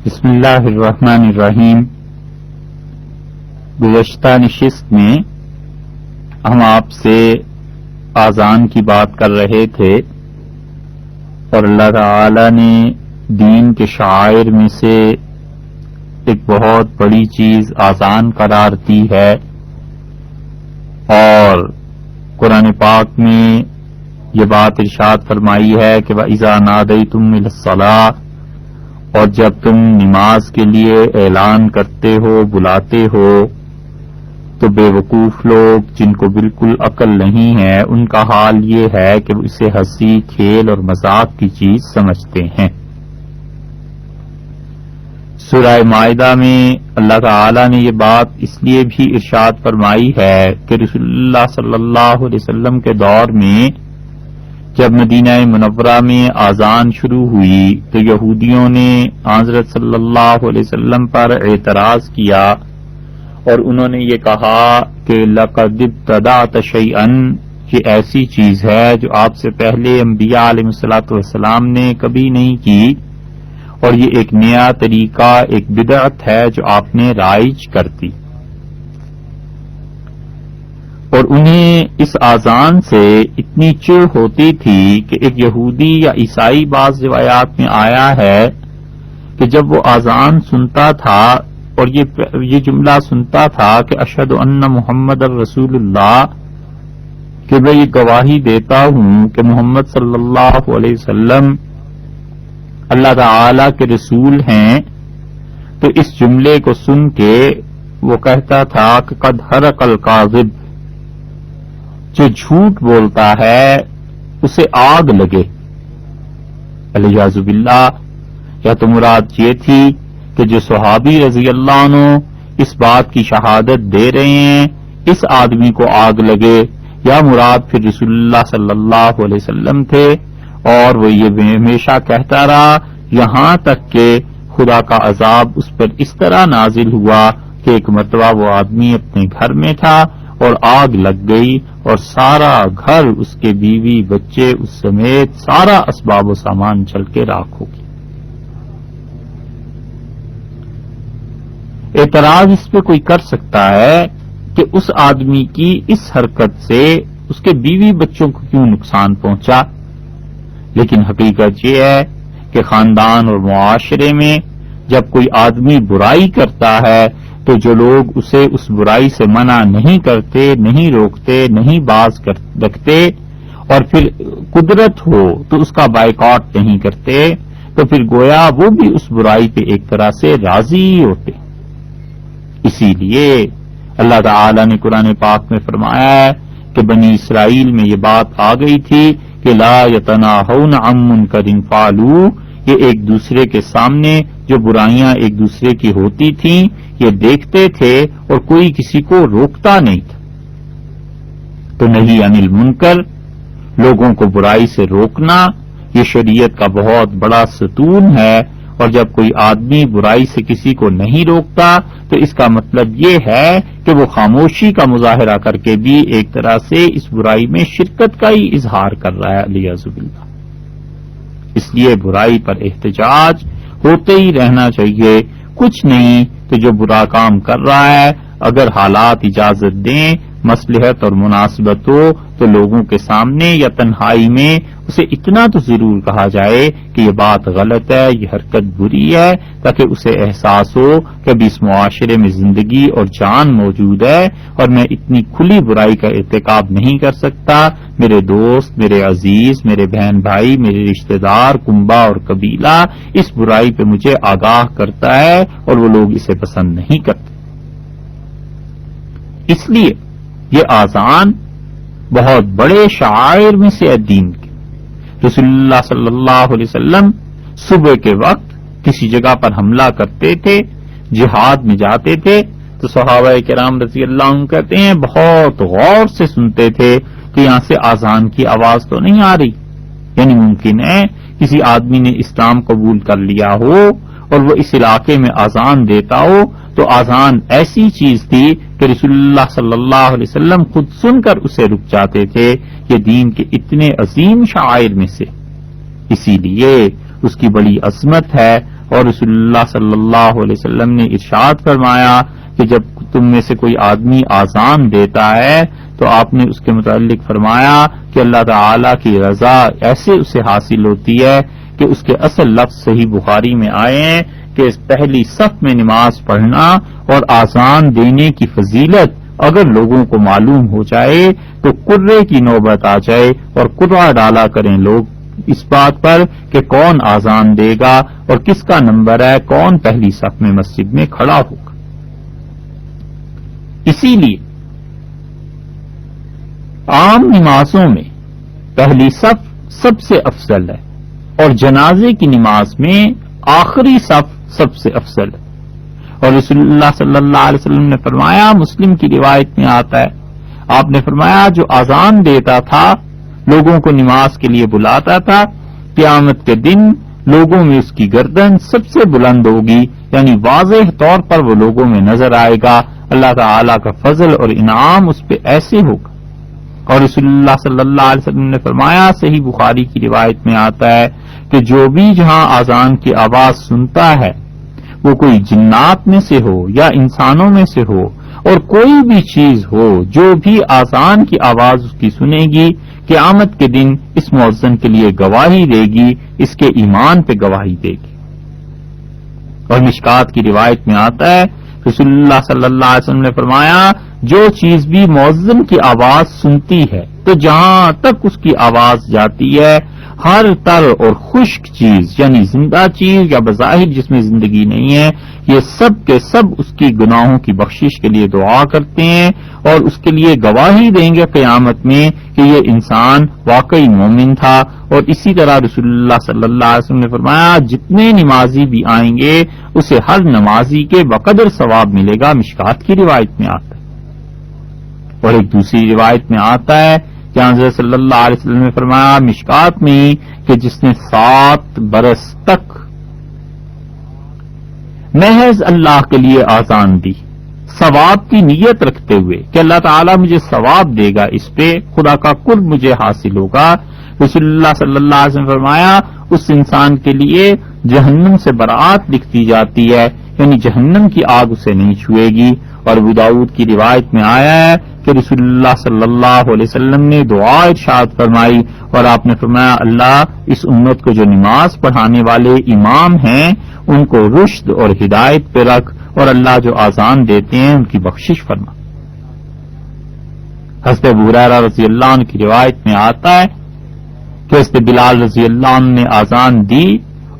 بسم اللہ الرحمن الرحیم۔ گزشتہ نشست میں ہم آپ سے آذان کی بات کر رہے تھے اور اللہ تعالی نے دین کے شعائر میں سے ایک بہت بڑی چیز آذان قرار دی ہے، اور قرآن پاک میں یہ بات ارشاد فرمائی ہے کہ وَإِذَا نَادَيْتُمْ إِلَى الصَّلَاةِ، اور جب تم نماز کے لیے اعلان کرتے ہو، بلاتے ہو، تو بے وقوف لوگ جن کو بالکل عقل نہیں ہے ان کا حال یہ ہے کہ وہ اسے ہنسی کھیل اور مذاق کی چیز سمجھتے ہیں۔ سورہ مائدہ میں اللہ تعالی نے یہ بات اس لیے بھی ارشاد فرمائی ہے کہ رسول اللہ صلی اللہ علیہ وسلم کے دور میں جب مدینہ منورہ میں آذان شروع ہوئی تو یہودیوں نے حضرت صلی اللہ علیہ وسلم پر اعتراض کیا اور انہوں نے یہ کہا کہ لَقَدِ ابْتَدَعْتَ شَيْئًا، یہ ایسی چیز ہے جو آپ سے پہلے انبیاء علیہ الصلوۃ والسلام نے کبھی نہیں کی، اور یہ ایک نیا طریقہ، ایک بدعت ہے جو آپ نے رائج کر دی۔ اور انہیں اس آذان سے اتنی چڑ ہوتی تھی کہ ایک یہودی یا عیسائی بعض روایات میں آیا ہے کہ جب وہ آذان سنتا تھا اور یہ جملہ سنتا تھا کہ اشہد ان محمد رسول اللہ، کہ میں یہ گواہی دیتا ہوں کہ محمد صلی اللہ علیہ وسلم اللہ تعالی کے رسول ہیں، تو اس جملے کو سن کے وہ کہتا تھا کہ قد حرق الکاذب، جو جھوٹ بولتا ہے اسے آگ لگے، الیاذ باللہ۔ یا تو مراد یہ تھی کہ جو صحابی رضی اللہ عنہ اس بات کی شہادت دے رہے ہیں اس آدمی کو آگ لگے، یا مراد پھر رسول اللہ صلی اللہ علیہ وسلم تھے، اور وہ یہ ہمیشہ کہتا رہا یہاں تک کہ خدا کا عذاب اس پر اس طرح نازل ہوا کہ ایک مرتبہ وہ آدمی اپنے گھر میں تھا اور آگ لگ گئی اور سارا گھر، اس کے بیوی بچے اس سمیت سارا اسباب و سامان چل کے راکھ ہو گیا۔ اعتراض اس پہ کوئی کر سکتا ہے کہ اس آدمی کی اس حرکت سے اس کے بیوی بچوں کو کیوں نقصان پہنچا، لیکن حقیقت یہ ہے کہ خاندان اور معاشرے میں جب کوئی آدمی برائی کرتا ہے تو جو لوگ اسے اس برائی سے منع نہیں کرتے، نہیں روکتے، نہیں باز رکھتے، اور پھر قدرت ہو تو اس کا بائیکاٹ نہیں کرتے، تو پھر گویا وہ بھی اس برائی پہ ایک طرح سے راضی ہوتے۔ اسی لیے اللہ تعالی نے قرآن پاک میں فرمایا ہے کہ بنی اسرائیل میں یہ بات آ گئی تھی کہ لا یتناہون عن منکر فعلوہ، یہ ایک دوسرے کے سامنے جو برائیاں ایک دوسرے کی ہوتی تھیں یہ دیکھتے تھے اور کوئی کسی کو روکتا نہیں تھا۔ تو نہی عن المنکر، لوگوں کو برائی سے روکنا، یہ شریعت کا بہت بڑا ستون ہے، اور جب کوئی آدمی برائی سے کسی کو نہیں روکتا تو اس کا مطلب یہ ہے کہ وہ خاموشی کا مظاہرہ کر کے بھی ایک طرح سے اس برائی میں شرکت کا ہی اظہار کر رہا ہے، الیاذ باللہ۔ اس لیے برائی پر احتجاج ہوتے ہی رہنا چاہیے، کچھ نہیں تو جو برا کام کر رہا ہے اگر حالات اجازت دیں، مصلحت اور مناسبت ہو تو لوگوں کے سامنے یا تنہائی میں اسے اتنا تو ضرور کہا جائے کہ یہ بات غلط ہے، یہ حرکت بری ہے، تاکہ اسے احساس ہو کہ ابھی اس معاشرے میں زندگی اور جان موجود ہے اور میں اتنی کھلی برائی کا ارتکاب نہیں کر سکتا۔ میرے دوست، میرے عزیز، میرے بہن بھائی، میرے رشتہ دار، کنبہ اور قبیلہ اس برائی پہ مجھے آگاہ کرتا ہے اور وہ لوگ اسے پسند نہیں کرتے۔ اس لیے یہ آذان بہت بڑے شعائر میں سے ہے دین کے۔ رسول اللہ صلی اللہ علیہ وسلم صبح کے وقت کسی جگہ پر حملہ کرتے تھے، جہاد میں جاتے تھے، تو صحابہ کرام رضی اللہ عنہ کہتے ہیں بہت غور سے سنتے تھے کہ یہاں سے آذان کی آواز تو نہیں آ رہی، یعنی ممکن ہے کسی آدمی نے اسلام قبول کر لیا ہو اور وہ اس علاقے میں آذان دیتا ہو، تو آذان ایسی چیز تھی کہ رسول اللہ صلی اللہ علیہ وسلم خود سن کر اسے رک جاتے تھے۔ یہ دین کے اتنے عظیم شعائر میں سے، اسی لیے اس کی بڑی عظمت ہے۔ اور رسول اللہ صلی اللہ علیہ وسلم نے ارشاد فرمایا کہ جب تم میں سے کوئی آدمی آذان دیتا ہے تو آپ نے اس کے متعلق فرمایا کہ اللہ تعالی کی رضا ایسے اسے حاصل ہوتی ہے کہ اس کے اصل لفظ صحیح بخاری میں آئے ہیں کہ اس پہلی صف میں نماز پڑھنا اور آذان دینے کی فضیلت اگر لوگوں کو معلوم ہو جائے تو قرے کی نوبت آ جائے اور قرہ ڈالا کریں لوگ اس بات پر کہ کون آذان دے گا اور کس کا نمبر ہے، کون پہلی صف میں مسجد میں کھڑا ہوگا۔ اسی لیے عام نمازوں میں پہلی صف سب سے افضل ہے اور جنازے کی نماز میں آخری صف سب سے افضل ہے۔ اور رسول اللہ صلی اللہ علیہ وسلم نے فرمایا، مسلم کی روایت میں آتا ہے، آپ نے فرمایا جو اذان دیتا تھا لوگوں کو نماز کے لیے بلاتا تھا، قیامت کے دن لوگوں میں اس کی گردن سب سے بلند ہوگی، یعنی واضح طور پر وہ لوگوں میں نظر آئے گا، اللہ تعالی کا فضل اور انعام اس پہ ایسے ہوگا۔ اور رسول اللہ صلی اللہ علیہ وسلم نے فرمایا، صحیح بخاری کی روایت میں آتا ہے کہ جو بھی جہاں اذان کی آواز سنتا ہے وہ کوئی جنات میں سے ہو یا انسانوں میں سے ہو اور کوئی بھی چیز ہو، جو بھی اذان کی آواز اس کی سنے گی قیامت کے دن اس مؤذن کے لیے گواہی دے گی، اس کے ایمان پہ گواہی دے گی۔ اور مشکات کی روایت میں آتا ہے رسول اللہ صلی اللہ علیہ وسلم نے فرمایا، جو چیز بھی مؤذن کی آواز سنتی ہے تو جہاں تک اس کی آواز جاتی ہے ہر تر اور خشک چیز، یعنی زندہ چیز یا بظاہر جس میں زندگی نہیں ہے، یہ سب کے سب اس کی گناہوں کی بخشش کے لیے دعا کرتے ہیں اور اس کے لیے گواہی دیں گے قیامت میں کہ یہ انسان واقعی مومن تھا۔ اور اسی طرح رسول اللہ صلی اللہ علیہ وسلم نے فرمایا، جتنے نمازی بھی آئیں گے اسے ہر نمازی کے بقدر ثواب ملے گا، مشکات کی روایت میں آتا ہے۔ اور ایک دوسری روایت میں آتا ہے کہ حضرت صلی اللہ علیہ وسلم نے فرمایا مشکات میں کہ جس نے 7 برس تک محض اللہ کے لیے آذان دی، ثواب کی نیت رکھتے ہوئے کہ اللہ تعالیٰ مجھے ثواب دے گا، اس پہ خدا کا قرب مجھے حاصل ہوگا، رسول اللہ صلی اللہ علیہ وسلم نے فرمایا اس انسان کے لیے جہنم سے برات لکھتی جاتی ہے، یعنی جہنم کی آگ اسے نہیں چھوئے گی۔ اور ابو داؤد کی روایت میں آیا ہے کہ رسول اللہ صلی اللہ علیہ وسلم نے دعا ارشاد فرمائی اور آپ نے فرمایا، اللہ اس امت کو جو نماز پڑھانے والے امام ہیں ان کو رشد اور ہدایت پہ رکھ، اور اللہ جو آذان دیتے ہیں ان کی بخشش فرما۔ حضرت ابو ہریرہ رضی اللہ عنہ کی روایت میں آتا ہے کہ حضرت بلال رضی اللہ عنہ نے آذان دی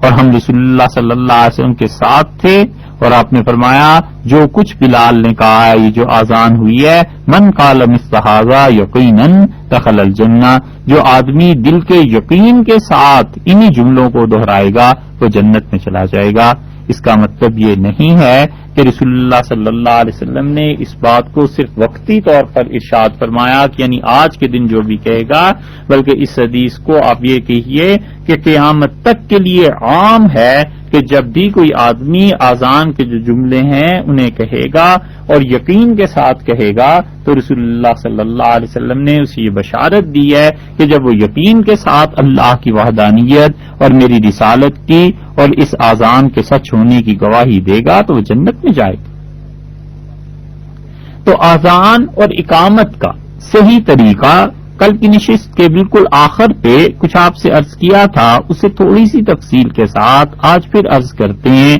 اور ہم رسول اللہ صلی اللہ علیہ وسلم کے ساتھ تھے، اور آپ نے فرمایا جو کچھ بلال نے کہا ہے، یہ جو آذان ہوئی ہے، من قال مثل ھذا یقینا دخل الجنہ، جو آدمی دل کے یقین کے ساتھ انہی جملوں کو دہرائے گا وہ جنت میں چلا جائے گا۔ اس کا مطلب یہ نہیں ہے کہ رسول اللہ صلی اللہ علیہ وسلم نے اس بات کو صرف وقتی طور پر ارشاد فرمایا کہ یعنی آج کے دن جو بھی کہے گا، بلکہ اس حدیث کو آپ یہ کہیے کہ قیامت تک کے لیے عام ہے کہ جب بھی کوئی آدمی آذان کے جو جملے ہیں انہیں کہے گا اور یقین کے ساتھ کہے گا تو رسول اللہ صلی اللہ علیہ وسلم نے اسے یہ بشارت دی ہے کہ جب وہ یقین کے ساتھ اللہ کی وحدانیت اور میری رسالت کی اور اس آذان کے سچ ہونے کی گواہی دے گا تو وہ جنت میں جائے گا۔ تو آذان اور اقامت کا صحیح طریقہ کل کی نشست کے بالکل آخر پہ کچھ آپ سے عرض کیا تھا، اسے تھوڑی سی تفصیل کے ساتھ آج پھر عرض کرتے ہیں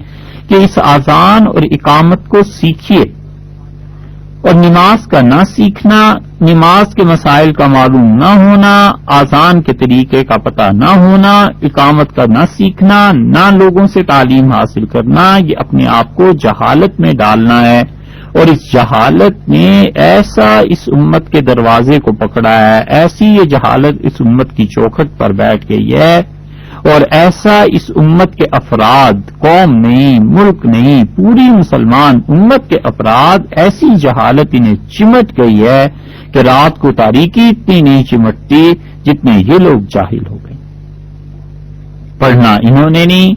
کہ اس آذان اور اقامت کو سیکھیے، اور نماز کا نہ سیکھنا، نماز کے مسائل کا معلوم نہ ہونا، آذان کے طریقے کا پتہ نہ ہونا، اقامت کا نہ سیکھنا، نہ لوگوں سے تعلیم حاصل کرنا، یہ اپنے آپ کو جہالت میں ڈالنا ہے، اور اس جہالت نے ایسا اس امت کے دروازے کو پکڑا ہے، ایسی یہ جہالت اس امت کی چوکھٹ پر بیٹھ گئی ہے، اور ایسا اس امت کے افراد، قوم نہیں، ملک نہیں، پوری مسلمان امت کے افراد ایسی جہالت انہیں چمٹ گئی ہے کہ رات کو تاریکی اتنی نہیں چمٹتی جتنے یہ لوگ جاہل ہو گئے۔ پڑھنا انہوں نے نہیں،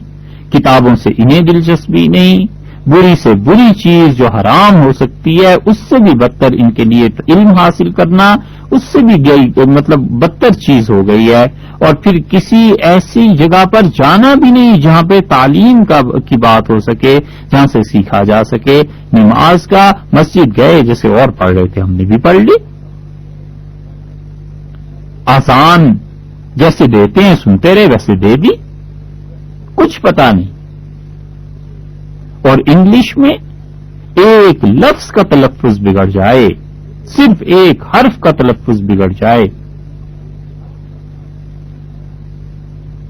کتابوں سے انہیں دلچسپی نہیں، بری سے بری چیز جو حرام ہو سکتی ہے اس سے بھی بدتر ان کے لیے علم حاصل کرنا اس سے بھی بدتر چیز ہو گئی ہے. اور پھر کسی ایسی جگہ پر جانا بھی نہیں جہاں پہ تعلیم کی بات ہو سکے، جہاں سے سیکھا جا سکے. نماز کا مسجد گئے جیسے اور پڑھ رہے تھے ہم نے بھی پڑھ لی. آسان جیسے دیتے ہیں سنتے رہے ویسے دے دی، کچھ پتا نہیں. اور انگلش میں ایک لفظ کا تلفظ بگڑ جائے، صرف ایک حرف کا تلفظ بگڑ جائے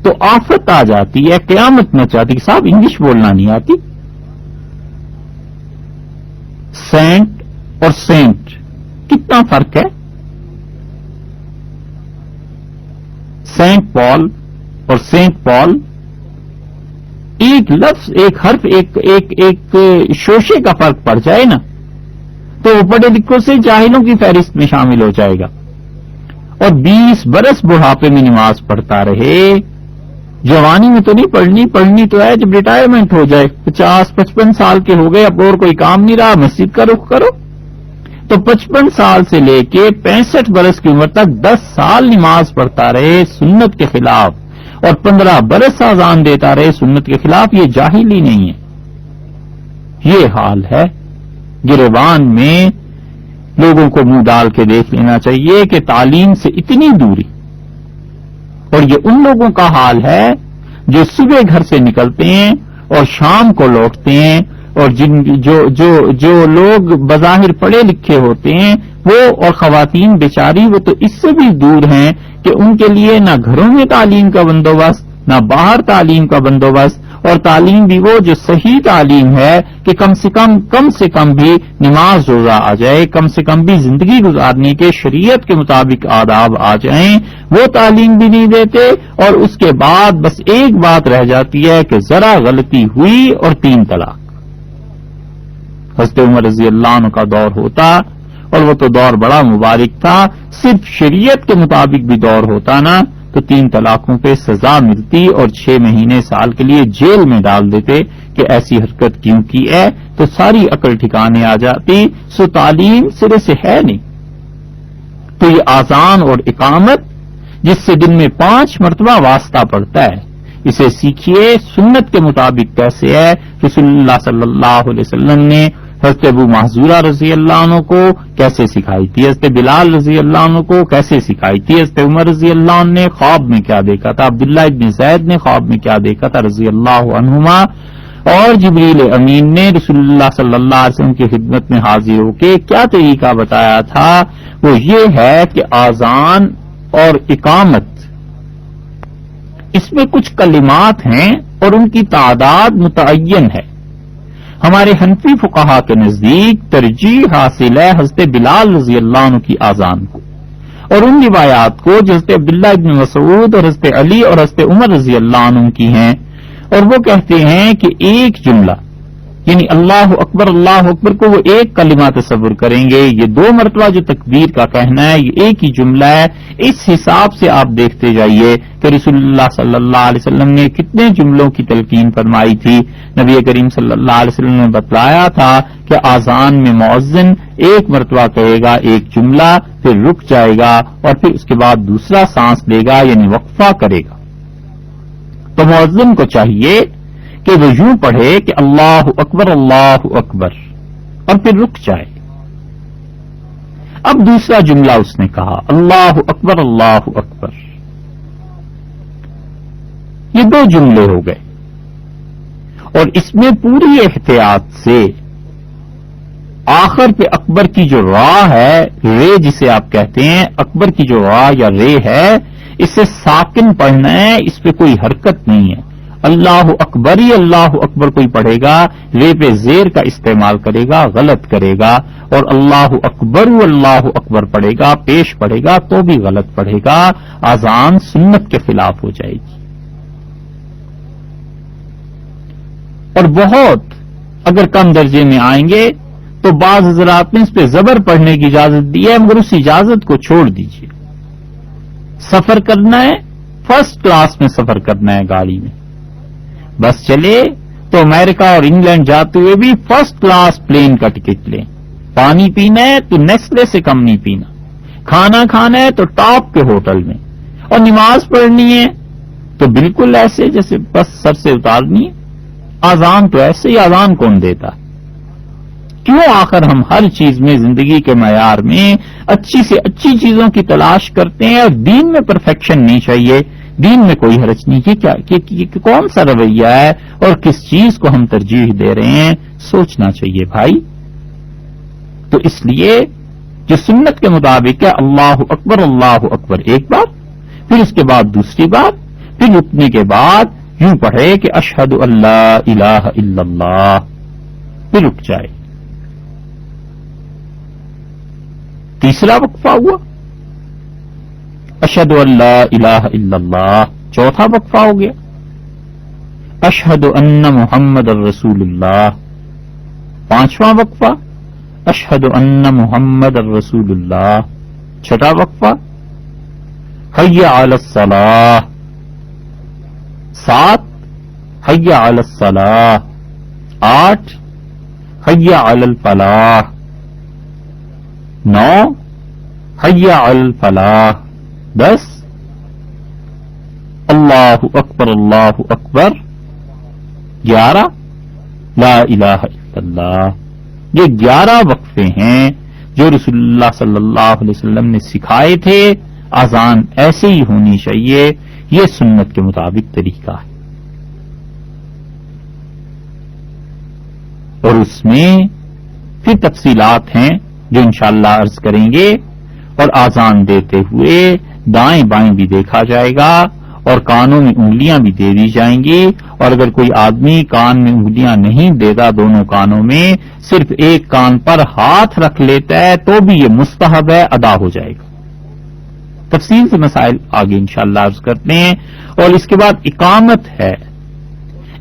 تو آفت آ جاتی ہے، قیامت مچ جاتی. صاحب انگلش بولنا نہیں آتی. سینٹ اور سینٹ کتنا فرق ہے؟ سینٹ پال اور سینٹ پال ایک لفظ، ایک حرف، ایک شوشے کا فرق پڑ جائے نا تو وہ پڑھے لکھوں سے جاہلوں کی فہرست میں شامل ہو جائے گا. اور 20 برس بڑھاپے میں نماز پڑھتا رہے، جوانی میں تو نہیں پڑھنی تو ہے جب ریٹائرمنٹ ہو جائے. 50-55 سال کے ہو گئے، اب اور کوئی کام نہیں رہا، مسجد کا رخ کرو. تو 55 سال سے لے کے 65 برس کی عمر تک 10 سال نماز پڑھتا رہے سنت کے خلاف، اور 15 برس اذان دیتا رہے سنت کے خلاف. یہ جاہلی نہیں ہے، یہ حال ہے. گریبان میں لوگوں کو منہ ڈال کے دیکھ لینا چاہیے کہ تعلیم سے اتنی دوری. اور یہ ان لوگوں کا حال ہے جو صبح گھر سے نکلتے ہیں اور شام کو لوٹتے ہیں، اور جو لوگ بظاہر پڑھے لکھے ہوتے ہیں وہ اور خواتین بیچاری وہ تو اس سے بھی دور ہیں کہ ان کے لیے نہ گھروں میں تعلیم کا بندوبست، نہ باہر تعلیم کا بندوبست. اور تعلیم بھی وہ جو صحیح تعلیم ہے کہ کم سے کم بھی نماز روزہ آ جائے، کم سے کم بھی زندگی گزارنے کے شریعت کے مطابق آداب آ جائیں، وہ تعلیم بھی نہیں دیتے. اور اس کے بعد بس ایک بات رہ جاتی ہے کہ ذرا غلطی ہوئی اور 3 طلاق. حضرت عمر رضی اللہ عنہ کا دور ہوتا، اور وہ تو دور بڑا مبارک تھا، صرف شریعت کے مطابق بھی دور ہوتا نا تو 3 طلاقوں پہ سزا ملتی اور 6 مہینے سال کے لیے جیل میں ڈال دیتے کہ ایسی حرکت کیوں کی ہے. تو ساری عقل ٹھکانے آ جاتی. سو تعلیم سرے سے ہے نہیں. تو یہ آذان اور اقامت جس سے دن میں 5 مرتبہ واسطہ پڑتا ہے، اسے سیکھیے سنت کے مطابق کیسے ہے. رسول اللہ صلی اللہ علیہ وسلم نے حضرت ابو محذورہ رضی اللہ عنہ کو کیسے سکھائی تھی، حضرت بلال رضی اللہ عنہ کو کیسے سکھائی تھی، حضرت عمر رضی اللہ عنہ نے خواب میں کیا دیکھا تھا، عبداللہ ابن زید نے خواب میں کیا دیکھا تھا رضی اللہ عنہما. اور جبریل امین نے رسول اللہ صلی اللہ علیہ وسلم کی خدمت میں حاضر ہو کے کیا طریقہ بتایا تھا. وہ یہ ہے کہ آذان اور اقامت اس میں کچھ کلمات ہیں اور ان کی تعداد متعین ہے. ہمارے حنفی فقہا کے نزدیک ترجیح حاصل ہے حضرت بلال رضی اللہ عنہ کی آذان کو اور ان روایات کو جو حضرت عبداللہ ابن مسعود اور حضرت علی اور حضرت عمر رضی اللہ عنہ کی ہیں. اور وہ کہتے ہیں کہ ایک جملہ یعنی اللہ اکبر کو وہ ایک کلمہ تصور کریں گے. یہ 2 مرتبہ جو تکبیر کا کہنا ہے یہ ایک ہی جملہ ہے. اس حساب سے آپ دیکھتے جائیے کہ رسول اللہ صلی اللہ علیہ وسلم نے کتنے جملوں کی تلقین فرمائی تھی. نبی کریم صلی اللہ علیہ وسلم نے بتلایا تھا کہ آذان میں مؤذن 1 مرتبہ کہے گا ایک جملہ، پھر رک جائے گا اور پھر اس کے بعد دوسرا سانس لے گا یعنی وقفہ کرے گا. تو مؤذن کو چاہیے کہ وہ یوں پڑھے کہ اللہ اکبر اور پھر رک جائے. اب دوسرا جملہ اس نے کہا اللہ اکبر. یہ 2 جملے ہو گئے اور اس میں پوری احتیاط سے آخر پہ اکبر کی جو را ہے، رے جسے آپ کہتے ہیں، اکبر کی جو را یا رے ہے اسے ساکن پڑھنا ہے، اس پہ کوئی حرکت نہیں ہے. اللہ اکبر ہی اللہ اکبر کوئی پڑھے گا رے پہ زیر کا استعمال کرے گا غلط کرے گا، اور اللہ اکبر پڑھے گا پیش پڑھے گا تو بھی غلط پڑھے گا. آذان سنت کے خلاف ہو جائے گی. اور بہت اگر کم درجے میں آئیں گے تو بعض حضرات نے اس پہ زبر پڑھنے کی اجازت دی ہے، مگر اس اجازت کو چھوڑ دیجیے. سفر کرنا ہے، فرسٹ کلاس میں سفر کرنا ہے گاڑی میں، بس چلے تو امریکہ اور انگلینڈ جاتے ہوئے بھی فرسٹ کلاس پلین کا ٹکٹ لیں. پانی پینا ہے تو نیسلے سے کم نہیں پینا، کھانا کھانا ہے تو ٹاپ کے ہوٹل میں، اور نماز پڑھنی ہے تو بالکل ایسے جیسے بس سر سے اتارنی ہے. آزان تو ایسے ہی، آزان کون دیتا؟ کیوں آخر ہم ہر چیز میں زندگی کے معیار میں اچھی سے اچھی چیزوں کی تلاش کرتے ہیں اور دین میں پرفیکشن نہیں چاہیے، دین میں کوئی حرج نہیں. یہ کون سا رویہ ہے اور کس چیز کو ہم ترجیح دے رہے ہیں؟ سوچنا چاہیے بھائی. تو اس لیے جو سنت کے مطابق ہے اللہ اکبر ایک بار، پھر اس کے بعد دوسری بار، پھر رکنے کے بعد یوں پڑھے کہ اشہد اللہ الہ الا اللہ، پھر رک جائے. تیسرا وقفہ ہوا اشہد اللہ الہ الا اللہ. چوتھا وقفہ ہو گیا اشہد ان محمد الرسول اللہ. پانچواں وقفہ اشہد ان محمد الرسول اللہ. چھٹا وقفہ حی علی الصلاۃ. 7 حی علی الصلاۃ. 8 حی علی الفلاح. 9 حی علی الفلاح. 10 اللہ اکبر. 11 لا الہ الا اللہ. یہ 11 وقفے ہیں جو رسول اللہ صلی اللہ علیہ وسلم نے سکھائے تھے. اذان ایسے ہی ہونی چاہیے، یہ سنت کے مطابق طریقہ ہے. اور اس میں پھر تفصیلات ہیں جو انشاءاللہ عرض کریں گے. اور اذان دیتے ہوئے دائیں بائیں بھی دیکھا جائے گا اور کانوں میں انگلیاں بھی دے دی جائیں گی. اور اگر کوئی آدمی کان میں انگلیاں نہیں دیتا، دونوں کانوں میں صرف ایک کان پر ہاتھ رکھ لیتا ہے تو بھی یہ مستحب ہے، ادا ہو جائے گا. تفصیل سے مسائل آگے انشاءاللہ عرض کرتے ہیں. اور اس کے بعد اقامت ہے.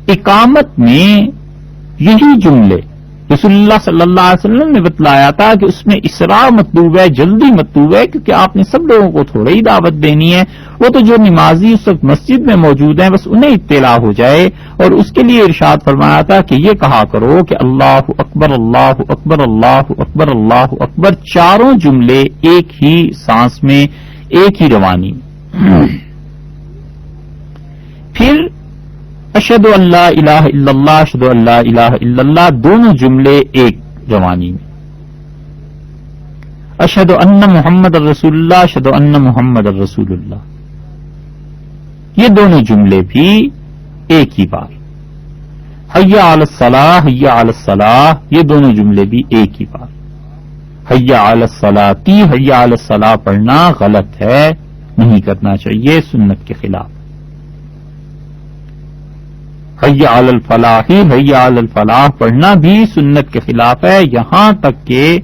اقامت میں یہی جملے رسول اللہ صلی اللہ علیہ وسلم نے بتلایا تھا کہ اس میں اسراع مطلوب ہے، جلدی مطلوب ہے، کیونکہ آپ نے سب لوگوں کو تھوڑا ہی دعوت دینی ہے. وہ تو جو نمازی اس وقت مسجد میں موجود ہیں بس انہیں اطلاع ہو جائے. اور اس کے لیے ارشاد فرمایا تھا کہ یہ کہا کرو کہ اللہ اکبر اللہ اکبر اللہ اکبر اللہ اکبر، چاروں جملے ایک ہی سانس میں، ایک ہی روانی میں. پھر اشہد اللہ الہ الا اللہ، اشہد اللہ الہ الا اللہ، دونوں جملے ایک روانی میں. اشہد ان محمد الرسول اللہ، اشہد ان محمد الرسول اللہ، یہ دونوں جملے بھی ایک ہی بار. حی علی الصلاۃ، حی علی الصلاۃ، یہ دونوں جملے بھی ایک ہی بار. حی علی الصلاۃ، حی علی الصلاۃ پڑھنا غلط ہے، نہیں کرنا چاہیے، سنت کے خلاف. حی علی الفلاح، حی علی الفلاح پڑھنا بھی سنت کے خلاف ہے، یہاں تک کہ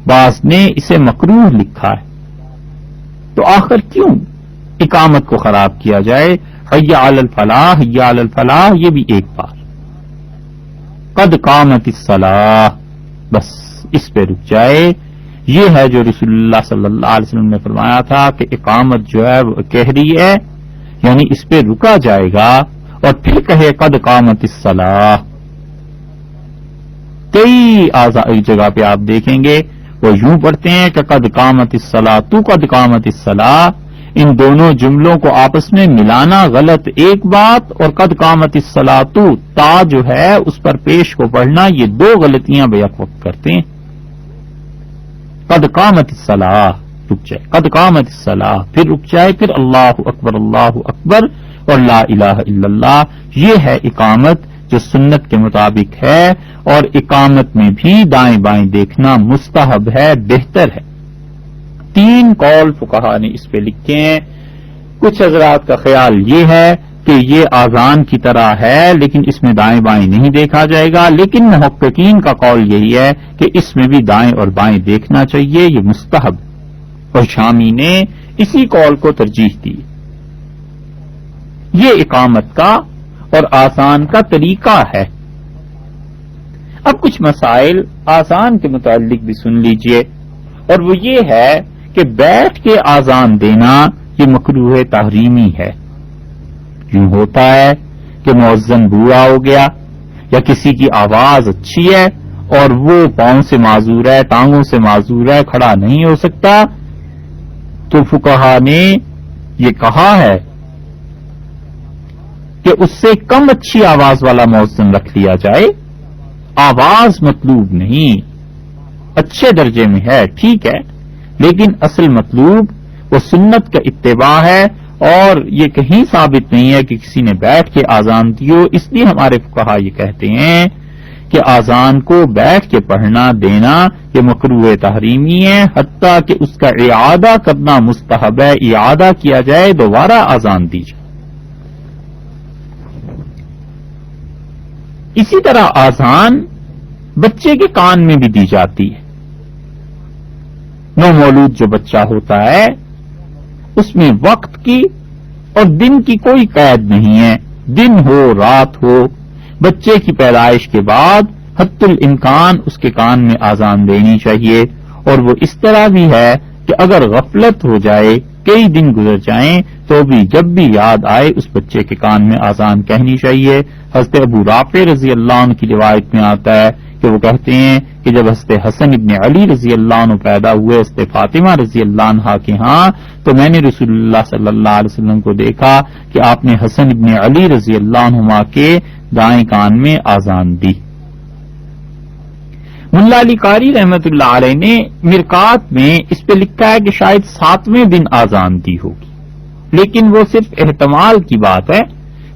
بعض نے اسے مکروہ لکھا ہے. تو آخر کیوں اقامت کو خراب کیا جائے؟ حی علی الفلاح، حی علی الفلاح، یہ بھی ایک بار. قد قامت الصلاۃ، بس اس پہ رک جائے. یہ ہے جو رسول اللہ صلی اللہ علیہ وسلم نے فرمایا تھا کہ اقامت جو ہے وہ کہہ رہی ہے، یعنی اس پہ رکا جائے گا. اور پھر کہے قد قامت الصلاۃ. کئی جگہ پہ آپ دیکھیں گے وہ یوں پڑھتے ہیں کہ قد قامت الصلاۃ، قد قامت الصلاۃ. ان دونوں جملوں کو آپس میں ملانا غلط ایک بات، اور قد قامت الصلاۃ تا جو ہے اس پر پیش کو پڑھنا، یہ دو غلطیاں بیک وقت کرتے ہیں. قد قامت الصلاۃ، رک جائے، قد قامت الصلاۃ، پھر رک جائے، پھر اللہ اکبر اور لا الہ الا اللہ. یہ ہے اقامت جو سنت کے مطابق ہے. اور اقامت میں بھی دائیں بائیں دیکھنا مستحب ہے، بہتر ہے. 3 قول فقہا نے اس پہ لکھے ہیں. کچھ حضرات کا خیال یہ ہے کہ یہ آذان کی طرح ہے لیکن اس میں دائیں بائیں نہیں دیکھا جائے گا، لیکن محققین کا قول یہی ہے کہ اس میں بھی دائیں اور بائیں دیکھنا چاہیے، یہ مستحب. اور شامی نے اسی قول کو ترجیح دی. یہ اقامت کا اور آذان کا طریقہ ہے. اب کچھ مسائل آذان کے متعلق بھی سن لیجئے، اور وہ یہ ہے کہ بیٹھ کے آذان دینا یہ مکروہ تحریمی ہے. یوں ہوتا ہے کہ مؤذن بوڑھا ہو گیا یا کسی کی آواز اچھی ہے اور وہ پاؤں سے معذور ہے، ٹانگوں سے معذور ہے، کھڑا نہیں ہو سکتا، تو فقہا نے یہ کہا ہے کہ اس سے کم اچھی آواز والا مؤذن رکھ لیا جائے. آواز مطلوب نہیں، اچھے درجے میں ہے، ٹھیک ہے، لیکن اصل مطلوب وہ سنت کا اتباع ہے، اور یہ کہیں ثابت نہیں ہے کہ کسی نے بیٹھ کے اذان دی ہو. اس لیے ہمارے فقہا یہ کہتے ہیں کہ اذان کو بیٹھ کے پڑھنا دینا یہ مکروہ تحریمی ہے، حتیٰ کہ اس کا اعادہ کرنا مستحب ہے، اعادہ کیا جائے، دوبارہ اذان دی جائے. اسی طرح اذان بچے کے کان میں بھی دی جاتی ہے. نو مولود جو بچہ ہوتا ہے اس میں وقت کی اور دن کی کوئی قید نہیں ہے، دن ہو رات ہو، بچے کی پیدائش کے بعد حتی الامکان اس کے کان میں اذان دینی چاہیے. اور وہ اس طرح بھی ہے کہ اگر غفلت ہو جائے، کئی دن گزر جائیں، تو بھی جب بھی یاد آئے اس بچے کے کان میں اذان کہنی چاہیے. حضرت ابو رافع رضی اللہ عنہ کی روایت میں آتا ہے کہ وہ کہتے ہیں کہ جب حضرت حسن ابن علی رضی اللہ عنہ پیدا ہوئے حضرت فاطمہ رضی اللہ عنہ کے ہاں، تو میں نے رسول اللہ صلی اللہ علیہ وسلم کو دیکھا کہ آپ نے حسن ابن علی رضی اللہ عنہما کے دائیں کان میں اذان دی. ملا علی قاری رحمت اللہ علیہ نے مرقات میں اس پہ لکھا ہے کہ شاید 7ویں دن اذان دی ہوگی، لیکن وہ صرف احتمال کی بات ہے،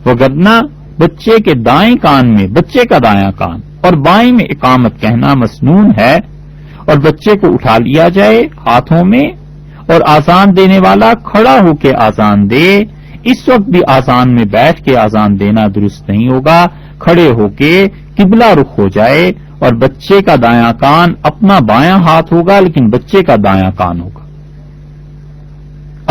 وگرنہ بچے کے دائیں کان میں، بچے کا دایاں کان اور بائیں میں اقامت کہنا مسنون ہے، اور بچے کو اٹھا لیا جائے ہاتھوں میں اور اذان دینے والا کھڑا ہو کے اذان دے. اس وقت بھی اذان میں بیٹھ کے اذان دینا درست نہیں ہوگا، کھڑے ہو کے قبلہ رخ ہو جائے، اور بچے کا دایاں کان اپنا بایاں ہاتھ ہوگا لیکن بچے کا دایاں کان ہوگا،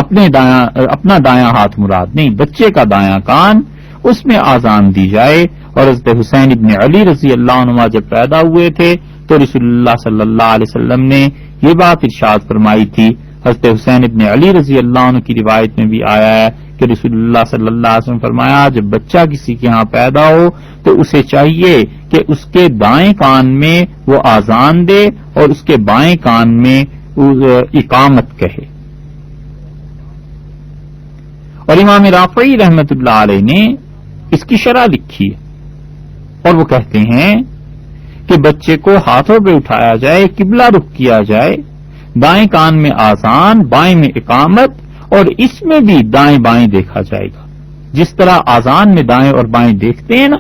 اپنا دایاں ہاتھ مراد نہیں، بچے کا دایاں کان، اس میں اذان دی جائے. اور حضرت حسین ابن علی رضی اللہ عنہ جب پیدا ہوئے تھے تو رسول اللہ صلی اللہ علیہ وسلم نے یہ بات ارشاد فرمائی تھی. حضرت حسین ابن علی رضی اللہ عنہ کی روایت میں بھی آیا ہے کہ رسول اللہ صلی اللہ علیہ وسلم فرمایا جب بچہ کسی کے ہاں پیدا ہو تو اسے چاہیے کہ اس کے دائیں کان میں وہ اذان دے اور اس کے بائیں کان میں اقامت کہے. اور امام رافعی رحمت اللہ علیہ نے اس کی شرح لکھی ہے، اور وہ کہتے ہیں کہ بچے کو ہاتھوں پہ اٹھایا جائے، قبلہ رخ کیا جائے، دائیں کان میں اذان، بائیں میں اقامت، اور اس میں بھی دائیں بائیں دیکھا جائے گا. جس طرح اذان میں دائیں اور بائیں دیکھتے ہیں نا،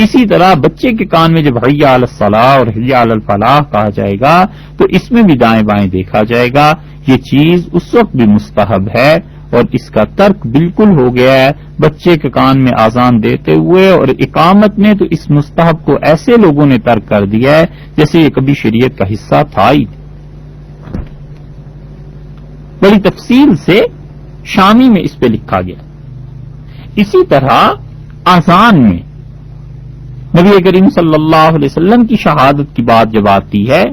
اسی طرح بچے کے کان میں جب حی علی الصلاۃ اور حی علی الفلاح کہا جائے گا تو اس میں بھی دائیں بائیں دیکھا جائے گا. یہ چیز اس وقت بھی مستحب ہے، اور اس کا ترک بالکل ہو گیا ہے بچے کے کان میں اذان دیتے ہوئے اور اقامت میں. تو اس مستحب کو ایسے لوگوں نے ترک کر دیا ہے جیسے یہ کبھی شریعت کا حصہ تھا ہی. بڑی تفصیل سے شامی میں اس پہ لکھا گیا. اسی طرح اذان میں نبی کریم صلی اللہ علیہ وسلم کی شہادت کی بات جب آتی ہے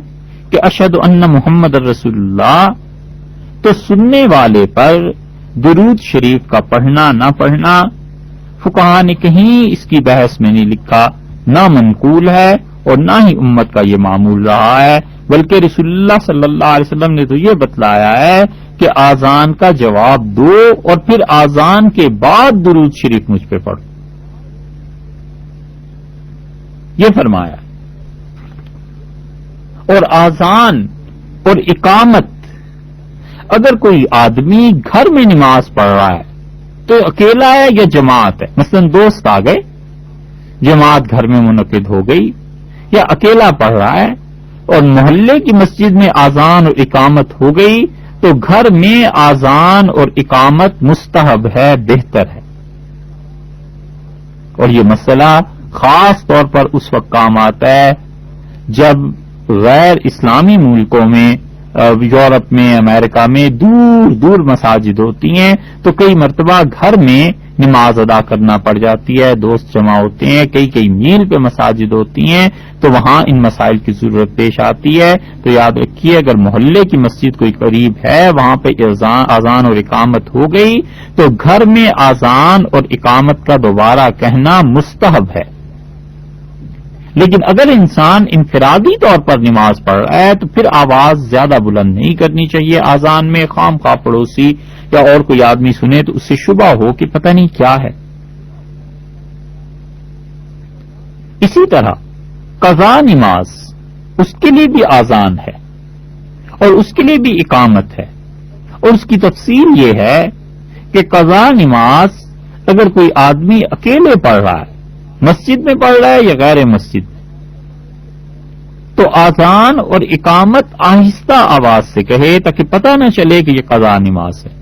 کہ اشہد ان محمد رسول اللہ، تو سننے والے پر درود شریف کا پڑھنا نہ پڑھنا فقہا نے کہیں اس کی بحث میں نہیں لکھا، نہ منقول ہے اور نہ ہی امت کا یہ معمول رہا ہے، بلکہ رسول اللہ صلی اللہ علیہ وسلم نے تو یہ بتلایا ہے کہ اذان کا جواب دو اور پھر اذان کے بعد درود شریف مجھ پہ پڑھو، یہ فرمایا. اور اذان اور اقامت، اگر کوئی آدمی گھر میں نماز پڑھ رہا ہے تو اکیلا ہے یا جماعت ہے، مثلا دوست آ گئے، جماعت گھر میں منعقد ہو گئی، یا اکیلا پڑھ رہا ہے اور محلے کی مسجد میں اذان اور اقامت ہو گئی، تو گھر میں اذان اور اقامت مستحب ہے، بہتر ہے. اور یہ مسئلہ خاص طور پر اس وقت کام آتا ہے جب غیر اسلامی ملکوں میں، یورپ میں، امریکہ میں دور دور مساجد ہوتی ہیں، تو کئی مرتبہ گھر میں نماز ادا کرنا پڑ جاتی ہے، دوست جمع ہوتے ہیں، کئی کئی میل پہ مساجد ہوتی ہیں، تو وہاں ان مسائل کی ضرورت پیش آتی ہے. تو یاد رکھیے اگر محلے کی مسجد کوئی قریب ہے، وہاں پہ اذان اور اقامت ہو گئی تو گھر میں اذان اور اقامت کا دوبارہ کہنا مستحب ہے. لیکن اگر انسان انفرادی طور پر نماز پڑھ رہا ہے تو پھر آواز زیادہ بلند نہیں کرنی چاہیے اذان میں. خام خواہ پڑوسی یا اور کوئی آدمی سنے تو اس سے شبہ ہو کہ پتہ نہیں کیا ہے. اسی طرح قضا نماز، اس کے لیے بھی اذان ہے اور اس کے لیے بھی اقامت ہے، اور اس کی تفصیل یہ ہے کہ قضا نماز اگر کوئی آدمی اکیلے پڑھ رہا ہے، مسجد میں پڑھ رہا ہے یا غیر مسجد میں، تو اذان اور اقامت آہستہ آواز سے کہے تاکہ پتہ نہ چلے کہ یہ قضا نماز ہے.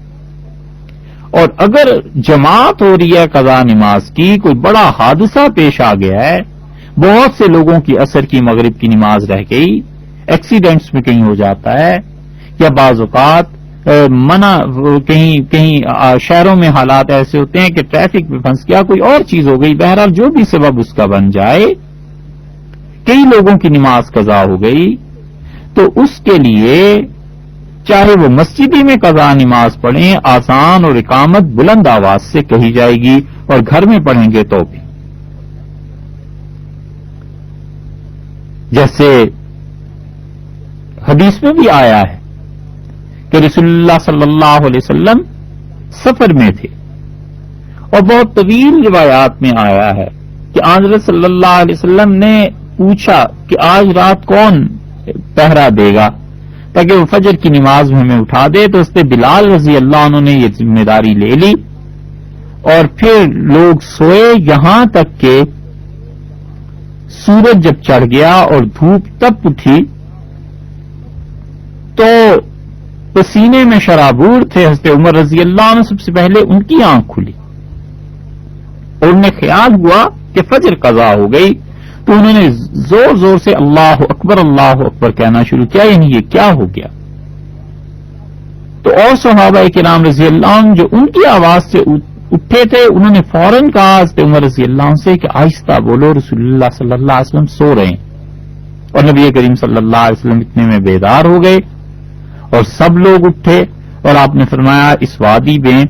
اور اگر جماعت ہو رہی ہے قضا نماز کی، کوئی بڑا حادثہ پیش آ گیا ہے، بہت سے لوگوں کی عصر کی مغرب کی نماز رہ گئی، ایکسیڈنٹس میں کہیں ہو جاتا ہے، یا بعض اوقات کہیں شہروں میں حالات ایسے ہوتے ہیں کہ ٹریفک میں پھنس گیا، کوئی اور چیز ہو گئی، بہرحال جو بھی سبب اس کا بن جائے، کئی لوگوں کی نماز قضا ہو گئی، تو اس کے لیے چاہے وہ مسجدی میں قضا نماز پڑھیں، اذان اور اقامت بلند آواز سے کہی جائے گی، اور گھر میں پڑھیں گے تو بھی. جیسے حدیث میں بھی آیا ہے کہ رسول اللہ صلی اللہ علیہ وسلم سفر میں تھے، اور بہت طویل روایات میں آیا ہے کہ حضرت صلی اللہ علیہ وسلم نے پوچھا کہ آج رات کون پہرا دے گا تاکہ وہ فجر کی نماز میں ہمیں اٹھا دے. تو اس سے بلال رضی اللہ عنہ نے یہ ذمہ داری لے لی، اور پھر لوگ سوئے یہاں تک کہ سورج جب چڑھ گیا اور دھوپ تب اٹھی تو پسینے میں شرابور تھے. حضرت عمر رضی اللہ عنہ سب سے پہلے ان کی آنکھ کھلی اور انہیں خیال ہوا کہ فجر قضا ہو گئی، تو انہوں نے زور زور سے اللہ اکبر کہنا شروع کیا، یعنی یہ کیا ہو گیا. تو اور صحابہ کرام رضی اللہ عنہ جو ان کی آواز سے اٹھے تھے، انہوں نے فوراً کہا حضرت عمر رضی اللہ عنہ سے کہ آہستہ بولو، رسول اللہ صلی اللہ علیہ وسلم سو رہے ہیں. اور نبی کریم صلی اللہ علیہ وسلم اتنے میں بیدار ہو گئے اور سب لوگ اٹھے، اور آپ نے فرمایا اس وادی میں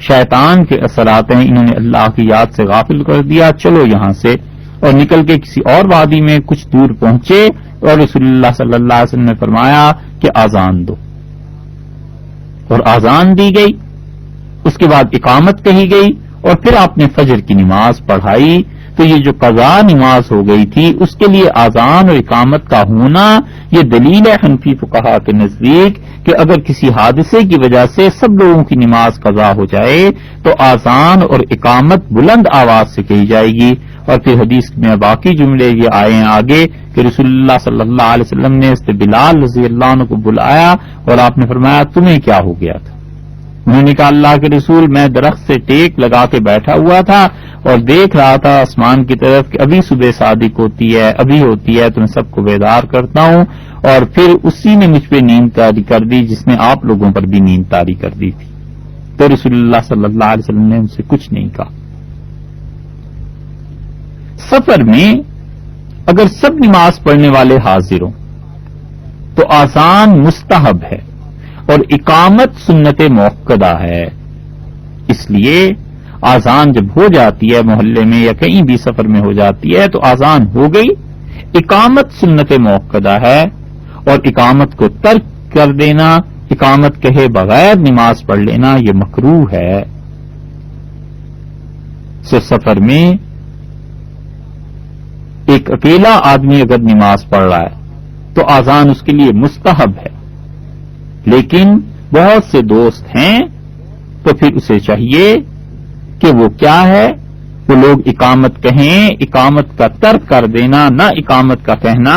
شیطان کے اثرات ہیں، انہوں نے اللہ کی یاد سے غافل کر دیا، چلو یہاں سے. اور نکل کے کسی اور وادی میں کچھ دور پہنچے، اور رسول اللہ صلی اللہ علیہ وسلم نے فرمایا کہ اذان دو، اور اذان دی گئی. اس کے بعد اقامت کہی گئی، اور پھر آپ نے فجر کی نماز پڑھائی. تو یہ جو قضا نماز ہو گئی تھی اس کے لیے اذان اور اقامت کا ہونا، یہ دلیل ہے حنفی فقہا کے نزدیک کہ اگر کسی حادثے کی وجہ سے سب لوگوں کی نماز قضا ہو جائے تو اذان اور اقامت بلند آواز سے کہی جائے گی. اور پھر حدیث میں باقی جملے یہ آئے ہیں آگے کہ رسول اللہ صلی اللہ علیہ وسلم نے حضرت بلال رضی اللہ عنہ کو بلایا اور آپ نے فرمایا تمہیں کیا ہو گیا تھا؟ انہوں نے کہا اللہ کے رسول میں درخت سے ٹیک لگا کے بیٹھا ہوا تھا اور دیکھ رہا تھا آسمان کی طرف کہ ابھی صبح صادق ہوتی ہے، ابھی ہوتی ہے، تو میں سب کو بیدار کرتا ہوں، اور پھر اسی نے مجھ پہ نیند طاری کر دی جس نے آپ لوگوں پر بھی نیند طاری کر دی تھی. تو رسول اللہ صلی اللہ علیہ وسلم نے ان سے کچھ نہیں کہا. سفر میں اگر سب نماز پڑھنے والے حاضر ہوں تو اذان مستحب ہے اور اقامت سنت موقدہ ہے. اس لیے اذان جب ہو جاتی ہے محلے میں یا کہیں بھی سفر میں ہو جاتی ہے تو اذان ہو گئی، اقامت سنت موقدہ ہے، اور اقامت کو ترک کر دینا، اقامت کہے بغیر نماز پڑھ لینا یہ مکروہ ہے. سفر میں ایک اکیلا آدمی اگر نماز پڑھ رہا ہے تو اذان اس کے لیے مستحب ہے، لیکن بہت سے دوست ہیں تو پھر اسے چاہیے کہ وہ کیا ہے، وہ لوگ اقامت کہیں، اقامت کا ترک کر دینا، نہ اقامت کا کہنا،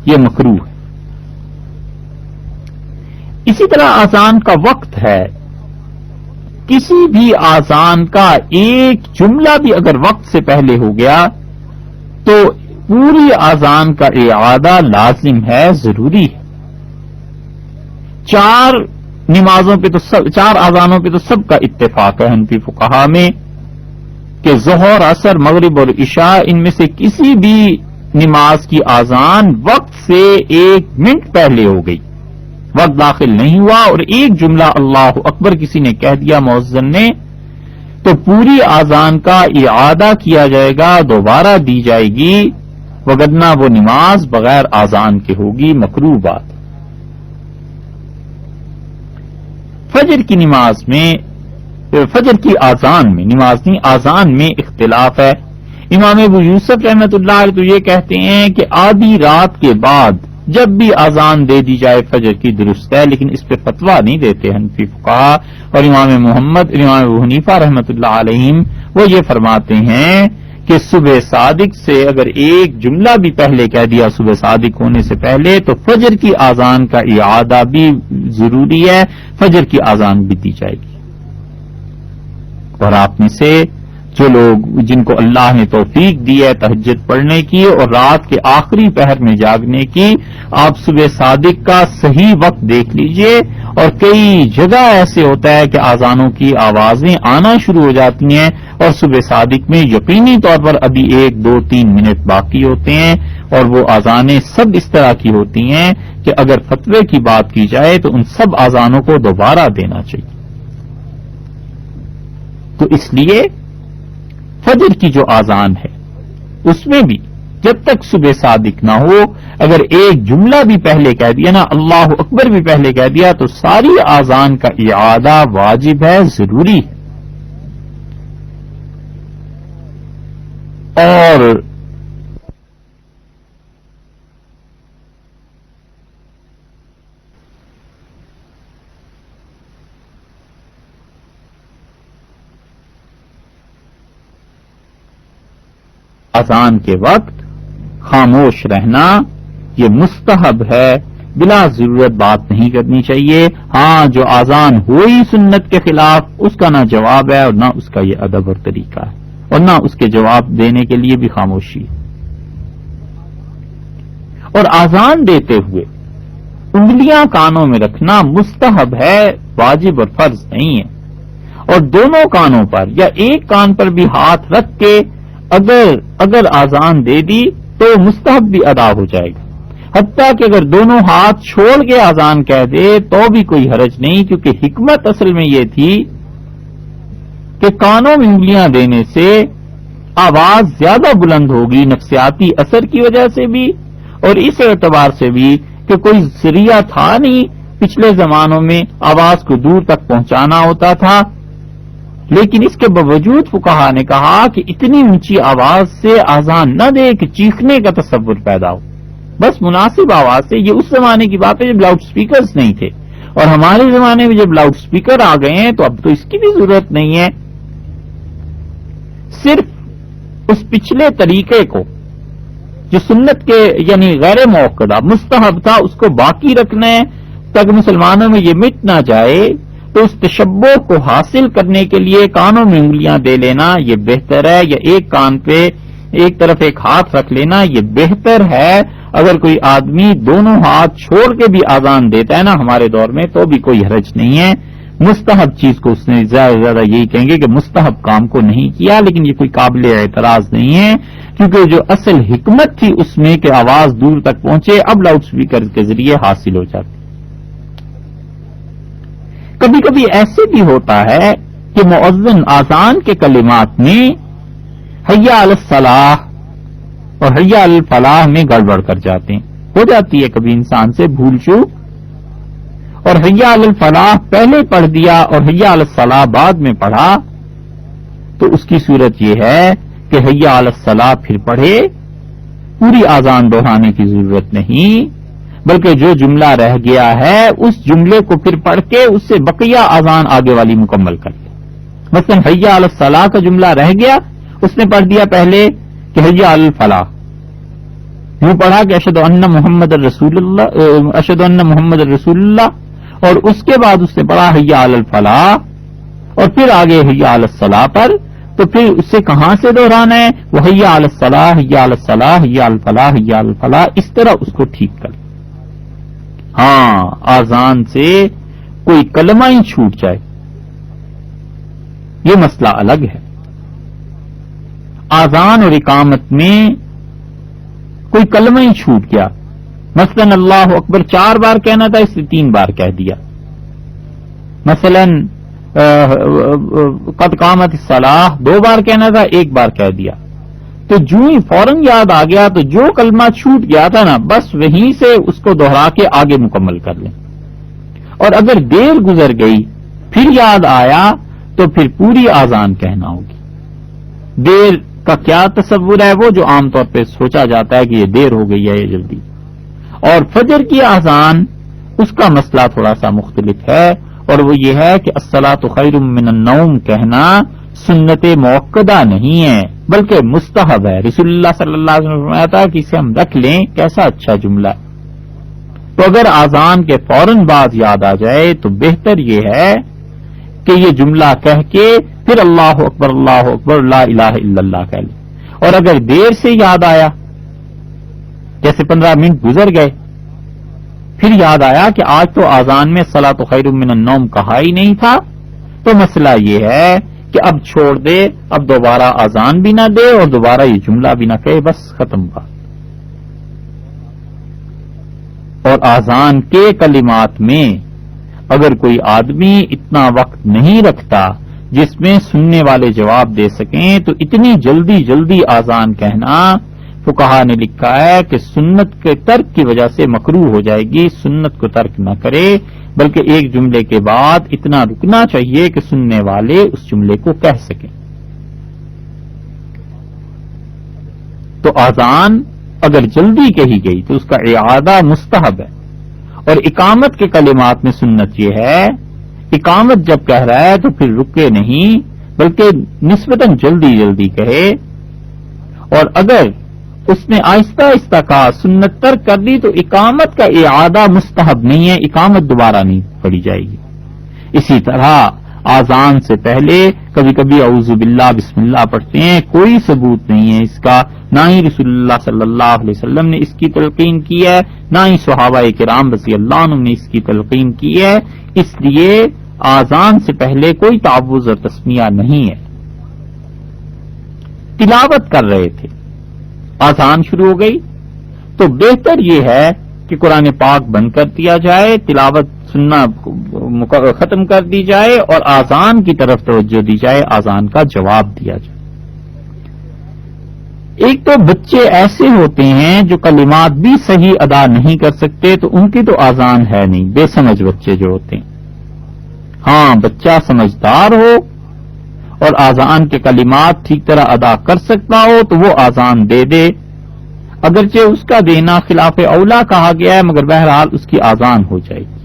یہ مکروہ ہے. اسی طرح اذان کا وقت ہے. کسی بھی اذان کا ایک جملہ بھی اگر وقت سے پہلے ہو گیا تو پوری اذان کا اعادہ لازم ہے، ضروری ہے. چار اذانوں پہ تو سب کا اتفاق ہے حنفی فقہا میں کہ ظہر، عصر، مغرب اور عشاء ان میں سے کسی بھی نماز کی اذان وقت سے 1 منٹ پہلے ہو گئی، وقت داخل نہیں ہوا اور ایک جملہ اللہ اکبر کسی نے کہہ دیا مؤذن نے، تو پوری اذان کا اعادہ کیا جائے گا، دوبارہ دی جائے گی، وگرنہ وہ نماز بغیر اذان کے ہوگی، مکروہ بات۔ فجر کی نماز میں، فجر کی اذان میں، نماز نہیں اذان میں اختلاف ہے۔ امام ابو یوسف رحمۃ اللہ علیہ تو یہ کہتے ہیں کہ آدھی رات کے بعد جب بھی اذان دے دی جائے فجر کی درست ہے، لیکن اس پہ فتویٰ نہیں دیتے حنفی فقہا، اور امام ابو حنیفہ رحمۃ اللہ علیہم وہ یہ فرماتے ہیں کہ صبح صادق سے اگر ایک جملہ بھی پہلے کہہ دیا صبح صادق ہونے سے پہلے، تو فجر کی اذان کا اعادہ بھی ضروری ہے، فجر کی اذان بھی دی جائے گی۔ اور آپ میں سے جو لوگ جن کو اللہ نے توفیق دی ہے تہجد پڑھنے کی اور رات کے آخری پہر میں جاگنے کی، آپ صبح صادق کا صحیح وقت دیکھ لیجئے، اور کئی جگہ ایسے ہوتا ہے کہ اذانوں کی آوازیں آنا شروع ہو جاتی ہیں اور صبح صادق میں یقینی طور پر ابھی 1، 2، 3 منٹ باقی ہوتے ہیں، اور وہ اذانیں سب اس طرح کی ہوتی ہیں کہ اگر فتوے کی بات کی جائے تو ان سب اذانوں کو دوبارہ دینا چاہیے۔ تو اس لیے فجر کی جو اذان ہے اس میں بھی جب تک صبح صادق نہ ہو، اگر ایک جملہ بھی پہلے کہہ دیا نا، اللہ اکبر بھی پہلے کہہ دیا، تو ساری اذان کا اعادہ واجب ہے، ضروری ہے۔ اور اذان کے وقت خاموش رہنا یہ مستحب ہے، بلا ضرورت بات نہیں کرنی چاہیے۔ ہاں جو اذان ہوئی سنت کے خلاف اس کا نہ جواب ہے اور نہ اس کا یہ ادب اور طریقہ ہے، اور نہ اس کے جواب دینے کے لیے بھی خاموشی ہے۔ اور اذان دیتے ہوئے انگلیاں کانوں میں رکھنا مستحب ہے، واجب اور فرض نہیں ہے۔ اور دونوں کانوں پر یا ایک کان پر بھی ہاتھ رکھ کے اگر اذان دے دی تو مستحب بھی ادا ہو جائے گا، حتیٰ کہ اگر دونوں ہاتھ چھوڑ کے اذان کہہ دے تو بھی کوئی حرج نہیں، کیونکہ حکمت اصل میں یہ تھی کہ کانوں میں انگلیاں دینے سے آواز زیادہ بلند ہوگی، نفسیاتی اثر کی وجہ سے بھی اور اس اعتبار سے بھی کہ کوئی ذریعہ تھا نہیں پچھلے زمانوں میں آواز کو دور تک پہنچانا ہوتا تھا، لیکن اس کے باوجود فقہا نے کہا کہ اتنی اونچی آواز سے اذان نہ دے کہ چیخنے کا تصور پیدا ہو، بس مناسب آواز سے۔ یہ اس زمانے کی بات ہے جب لاؤڈ سپیکرز نہیں تھے، اور ہمارے زمانے میں جب لاؤڈ سپیکر آ گئے ہیں تو اب تو اس کی بھی ضرورت نہیں ہے، صرف اس پچھلے طریقے کو جو سنت کے یعنی غیر موقدہ مستحب تھا اس کو باقی رکھنا ہے تاکہ مسلمانوں میں یہ مٹ نہ جائے۔ تو اس تشبہ کو حاصل کرنے کے لیے کانوں میں انگلیاں دے لینا یہ بہتر ہے، یا ایک کان پہ ایک طرف ایک ہاتھ رکھ لینا یہ بہتر ہے۔ اگر کوئی آدمی دونوں ہاتھ چھوڑ کے بھی اذان دیتا ہے نا ہمارے دور میں تو بھی کوئی حرج نہیں ہے، مستحب چیز کو اس نے زیادہ سے زیادہ یہی کہیں گے کہ مستحب کام کو نہیں کیا، لیکن یہ کوئی قابل اعتراض نہیں ہے، کیونکہ جو اصل حکمت تھی اس میں کہ آواز دور تک پہنچے اب لاؤڈ سپیکر کے ذریعے حاصل ہو جاتی۔ کبھی کبھی ایسے بھی ہوتا ہے کہ مؤذن اذان کے کلمات میں حی علی الصلاح اور حی علی الفلاح میں گڑبڑ کر جاتے ہیں، ہو جاتی ہے کبھی انسان سے بھول چوک، اور حی علی الفلاح پہلے پڑھ دیا اور حی علی الصلاح بعد میں پڑھا، تو اس کی صورت یہ ہے کہ حی علی الصلاح پھر پڑھے، پوری اذان دہرانے کی ضرورت نہیں، بلکہ جو جملہ رہ گیا ہے اس جملے کو پھر پڑھ کے اس سے بقیہ اذان آگے والی مکمل کر لے۔ مثلا حی علی الصلاح کا جملہ رہ گیا، اس نے پڑھ دیا پہلے کہ حی علی الفلاح، یوں پڑھا کہ اشہد ان محمد رسول اللہ، اشہد ان محمد رسول اللہ، اور اس کے بعد اس نے پڑھا حی علی الفلاح اور پھر آگے حی علی الصلاح پر، تو پھر اس سے کہاں سے دہرانا ہے؟ وہ حی علی الصلاح، حی علی الصلاح، حی علی الفلاح، حی علی الفلاح، اس طرح اس کو ٹھیک کر۔ ہاں اذان سے کوئی کلمہ ہی چھوٹ جائے یہ مسئلہ الگ ہے، آذان اور اقامت میں کوئی کلمہ ہی چھوٹ گیا، مثلا اللہ اکبر 4 بار کہنا تھا، اس نے 3 بار کہہ دیا، مثلا قد قامت الصلاۃ 2 بار کہنا تھا، 1 بار کہہ دیا، تو جو ہی فوراً یاد آ گیا تو جو کلمہ چھوٹ گیا تھا نا، بس وہیں سے اس کو دوہرا کے آگے مکمل کر لیں۔ اور اگر دیر گزر گئی پھر یاد آیا تو پھر پوری آذان کہنا ہوگی۔ دیر کا کیا تصور ہے؟ وہ جو عام طور پہ سوچا جاتا ہے کہ یہ دیر ہو گئی ہے یہ جلدی۔ اور فجر کی آذان اس کا مسئلہ تھوڑا سا مختلف ہے، اور وہ یہ ہے کہ الصلاۃ خیر من النوم کہنا سنت موقدہ نہیں ہے بلکہ مستحب ہے۔ رسول اللہ صلی اللہ علیہ وسلم نے فرمایا تھا کہ اسے ہم رکھ لیں، کیسا اچھا جملہ ہے۔ تو اگر آذان کے فوراً بعد یاد آ جائے تو بہتر یہ ہے کہ یہ جملہ کہہ کے پھر اللہ اکبر لا الہ الا اللہ کہہ لیں۔ اور اگر دیر سے یاد آیا، جیسے 15 منٹ گزر گئے، پھر یاد آیا کہ آج تو آذان میں الصلاۃ خیر من النوم کہا ہی نہیں تھا، تو مسئلہ یہ ہے کہ اب چھوڑ دے، اب دوبارہ آذان بھی نہ دے اور دوبارہ یہ جملہ بھی نہ کہے، بس ختم بات۔ اور آذان کے کلمات میں اگر کوئی آدمی اتنا وقت نہیں رکھتا جس میں سننے والے جواب دے سکیں، تو اتنی جلدی آذان کہنا فقہا نے لکھا ہے کہ سنت کے ترک کی وجہ سے مکروہ ہو جائے گی۔ سنت کو ترک نہ کرے بلکہ ایک جملے کے بعد اتنا رکنا چاہیے کہ سننے والے اس جملے کو کہہ سکیں۔ تو آذان اگر جلدی کہی گئی تو اس کا اعادہ مستحب ہے۔ اور اقامت کے کلمات میں سنت یہ ہے، اقامت جب کہہ رہا ہے تو پھر رکے نہیں بلکہ نسبتاً جلدی کہے، اور اگر اس نے آہستہ آہستہ کہا، سنت ترک کر دی، تو اقامت کا اعادہ مستحب نہیں ہے، اقامت دوبارہ نہیں پڑھی جائے گی۔ اسی طرح آذان سے پہلے کبھی کبھی اعوذ باللہ بسم اللہ پڑھتے ہیں، کوئی ثبوت نہیں ہے اس کا، نہ ہی رسول اللہ صلی اللہ علیہ وسلم نے اس کی تلقین کی ہے، نہ ہی صحابہ کرام رضی اللہ عنہم نے اس کی تلقین کی ہے، اس لیے آذان سے پہلے کوئی تعوذ اور تسمیہ نہیں ہے۔ تلاوت کر رہے تھے، آذان شروع ہو گئی، تو بہتر یہ ہے کہ قرآن پاک بند کر دیا جائے، تلاوت سننا ختم کر دی جائے اور آذان کی طرف توجہ دی جائے، آذان کا جواب دیا جائے۔ ایک تو بچے ایسے ہوتے ہیں جو کلمات بھی صحیح ادا نہیں کر سکتے، تو ان کی تو آذان ہے نہیں، بے سمجھ بچے جو ہوتے ہیں۔ ہاں، بچہ سمجھدار ہو اور آذان کے کلمات ٹھیک طرح ادا کر سکتا ہو تو وہ آذان دے دے، اگرچہ اس کا دینا خلاف اولا کہا گیا ہے، مگر بہرحال اس کی آذان ہو جائے گی۔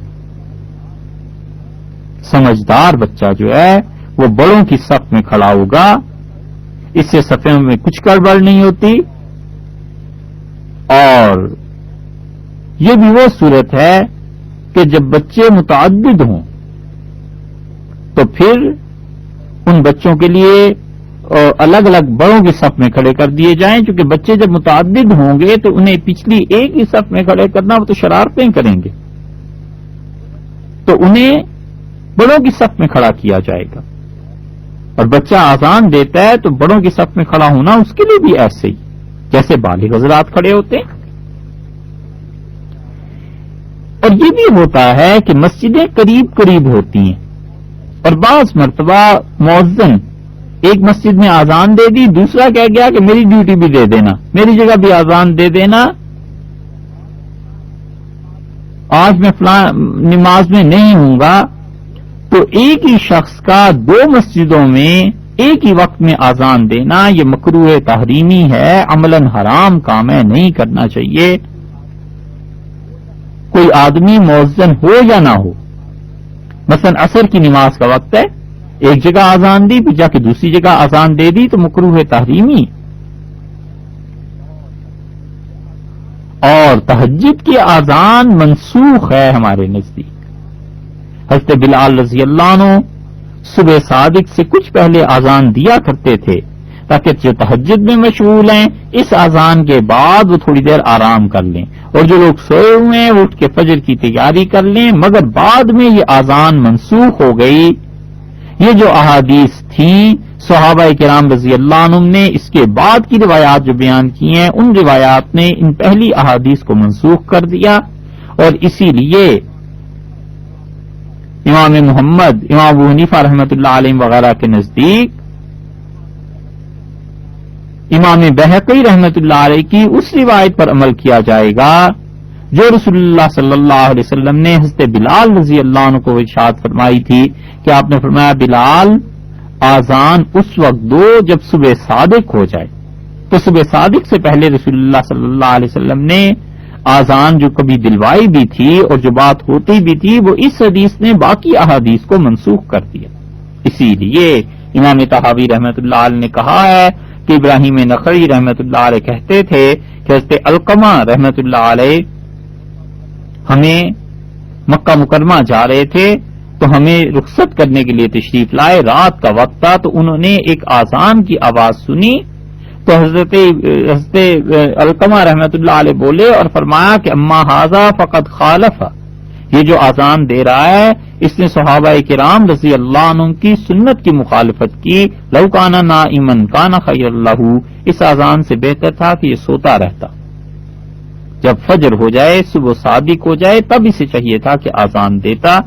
سمجھدار بچہ جو ہے وہ بڑوں کی صف میں کھڑا ہوگا، اس سے صفوں میں کچھ گڑبڑ نہیں ہوتی، اور یہ بھی وہ صورت ہے کہ جب بچے متعدد ہوں تو پھر ان بچوں کے لیے الگ الگ بڑوں کی صف میں کھڑے کر دیے جائیں، چونکہ بچے جب متعدد ہوں گے تو انہیں پچھلی ایک ہی صف میں کھڑے کرنا، وہ تو شرارتیں کریں گے، تو انہیں بڑوں کی صف میں کھڑا کیا جائے گا۔ اور بچہ آذان دیتا ہے تو بڑوں کی صف میں کھڑا ہونا اس کے لیے بھی ایسے ہی جیسے بالغ حضرات کھڑے ہوتے ہیں۔ اور یہ بھی ہوتا ہے کہ مسجدیں قریب ہوتی ہیں، اور بعض مرتبہ مؤذن ایک مسجد میں آذان دے دی، دوسرا کہہ گیا کہ میری ڈیوٹی بھی دے دینا، میری جگہ بھی آذان دے دینا، آج میں فلاں نماز میں نہیں ہوں گا، تو ایک ہی شخص کا 2 مسجدوں میں ایک ہی وقت میں آذان دینا یہ مکروہ تحریمی ہے، عملاً حرام کام ہے، نہیں کرنا چاہیے۔ کوئی آدمی مؤذن ہو یا نہ ہو، مثلا عصر کی نماز کا وقت ہے، ایک جگہ آذان دی پھر جا کے دوسری جگہ آذان دے دی تو مکروہ تحریمی۔ اور تہجد کی آذان منسوخ ہے ہمارے نزدیک۔ حضرت بلال رضی اللہ عنہ صبح صادق سے کچھ پہلے آذان دیا کرتے تھے تاکہ جو تہجد میں مشغول ہیں اس آذان کے بعد وہ تھوڑی دیر آرام کر لیں، اور جو لوگ سوئے ہوئے ہیں وہ اٹھ کے فجر کی تیاری کر لیں، مگر بعد میں یہ آذان منسوخ ہو گئی، یہ جو احادیث تھیں صحابہ کرام رضی اللہ عنہم نے اس کے بعد کی روایات جو بیان کی ہیں ان روایات نے ان پہلی احادیث کو منسوخ کر دیا، اور اسی لیے امام محمد، امام ابو حنیفہ رحمۃ اللہ علیہ وغیرہ کے نزدیک امام بہقی رحمۃ اللہ علیہ کی اس روایت پر عمل کیا جائے گا جو رسول اللہ صلی اللہ علیہ وسلم نے حضرت بلال رضی اللہ عنہ کو ارشاد فرمائی تھی کہ آپ نے فرمایا بلال آذان اس وقت دو جب صبح صادق ہو جائے. تو صبح صادق سے پہلے رسول اللہ صلی اللہ علیہ وسلم نے آذان جو کبھی دلوائی بھی تھی اور جو بات ہوتی بھی تھی وہ اس حدیث نے باقی احادیث کو منسوخ کر دیا. اسی لیے امام طحاوی رحمۃ اللہ علیہ نے کہا ہے کہ ابراہیم نخعی رحمۃ اللہ علیہ کہتے تھے کہ حضرت علقمہ رحمۃ اللہ علیہ ہمیں مکہ مکرمہ جا رہے تھے تو ہمیں رخصت کرنے کے لیے تشریف لائے، رات کا وقت تھا، تو انہوں نے ایک آذان کی آواز سنی تو حضرت علقمہ رحمۃ اللہ علیہ بولے اور فرمایا کہ اما ھذا فقد خالف، یہ جو آذان دے رہا ہے اس نے صحابہ کرام رضی اللہ عنہم کی سنت کی مخالفت کی. لو کان نائما کان خیر لہ، اس آذان سے بہتر تھا کہ یہ سوتا رہتا، جب فجر ہو جائے صبح صادق ہو جائے تب اسے چاہیے تھا کہ آذان دیتا.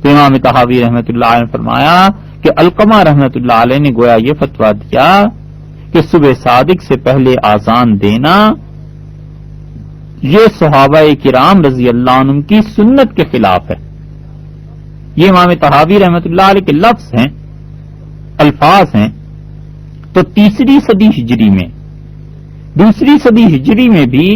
تو امام طحاوی رحمۃ اللہ علیہ نے فرمایا کہ علقمہ رحمۃ اللہ علیہ نے گویا یہ فتویٰ دیا کہ صبح صادق سے پہلے آذان دینا یہ صحابہ کرام رضی اللہ عنہم کی سنت کے خلاف ہے. یہ امام طحاوی رحمۃ اللہ علیہ کے لفظ ہیں، الفاظ ہیں. تو تیسری صدی ہجری میں، دوسری صدی ہجری میں بھی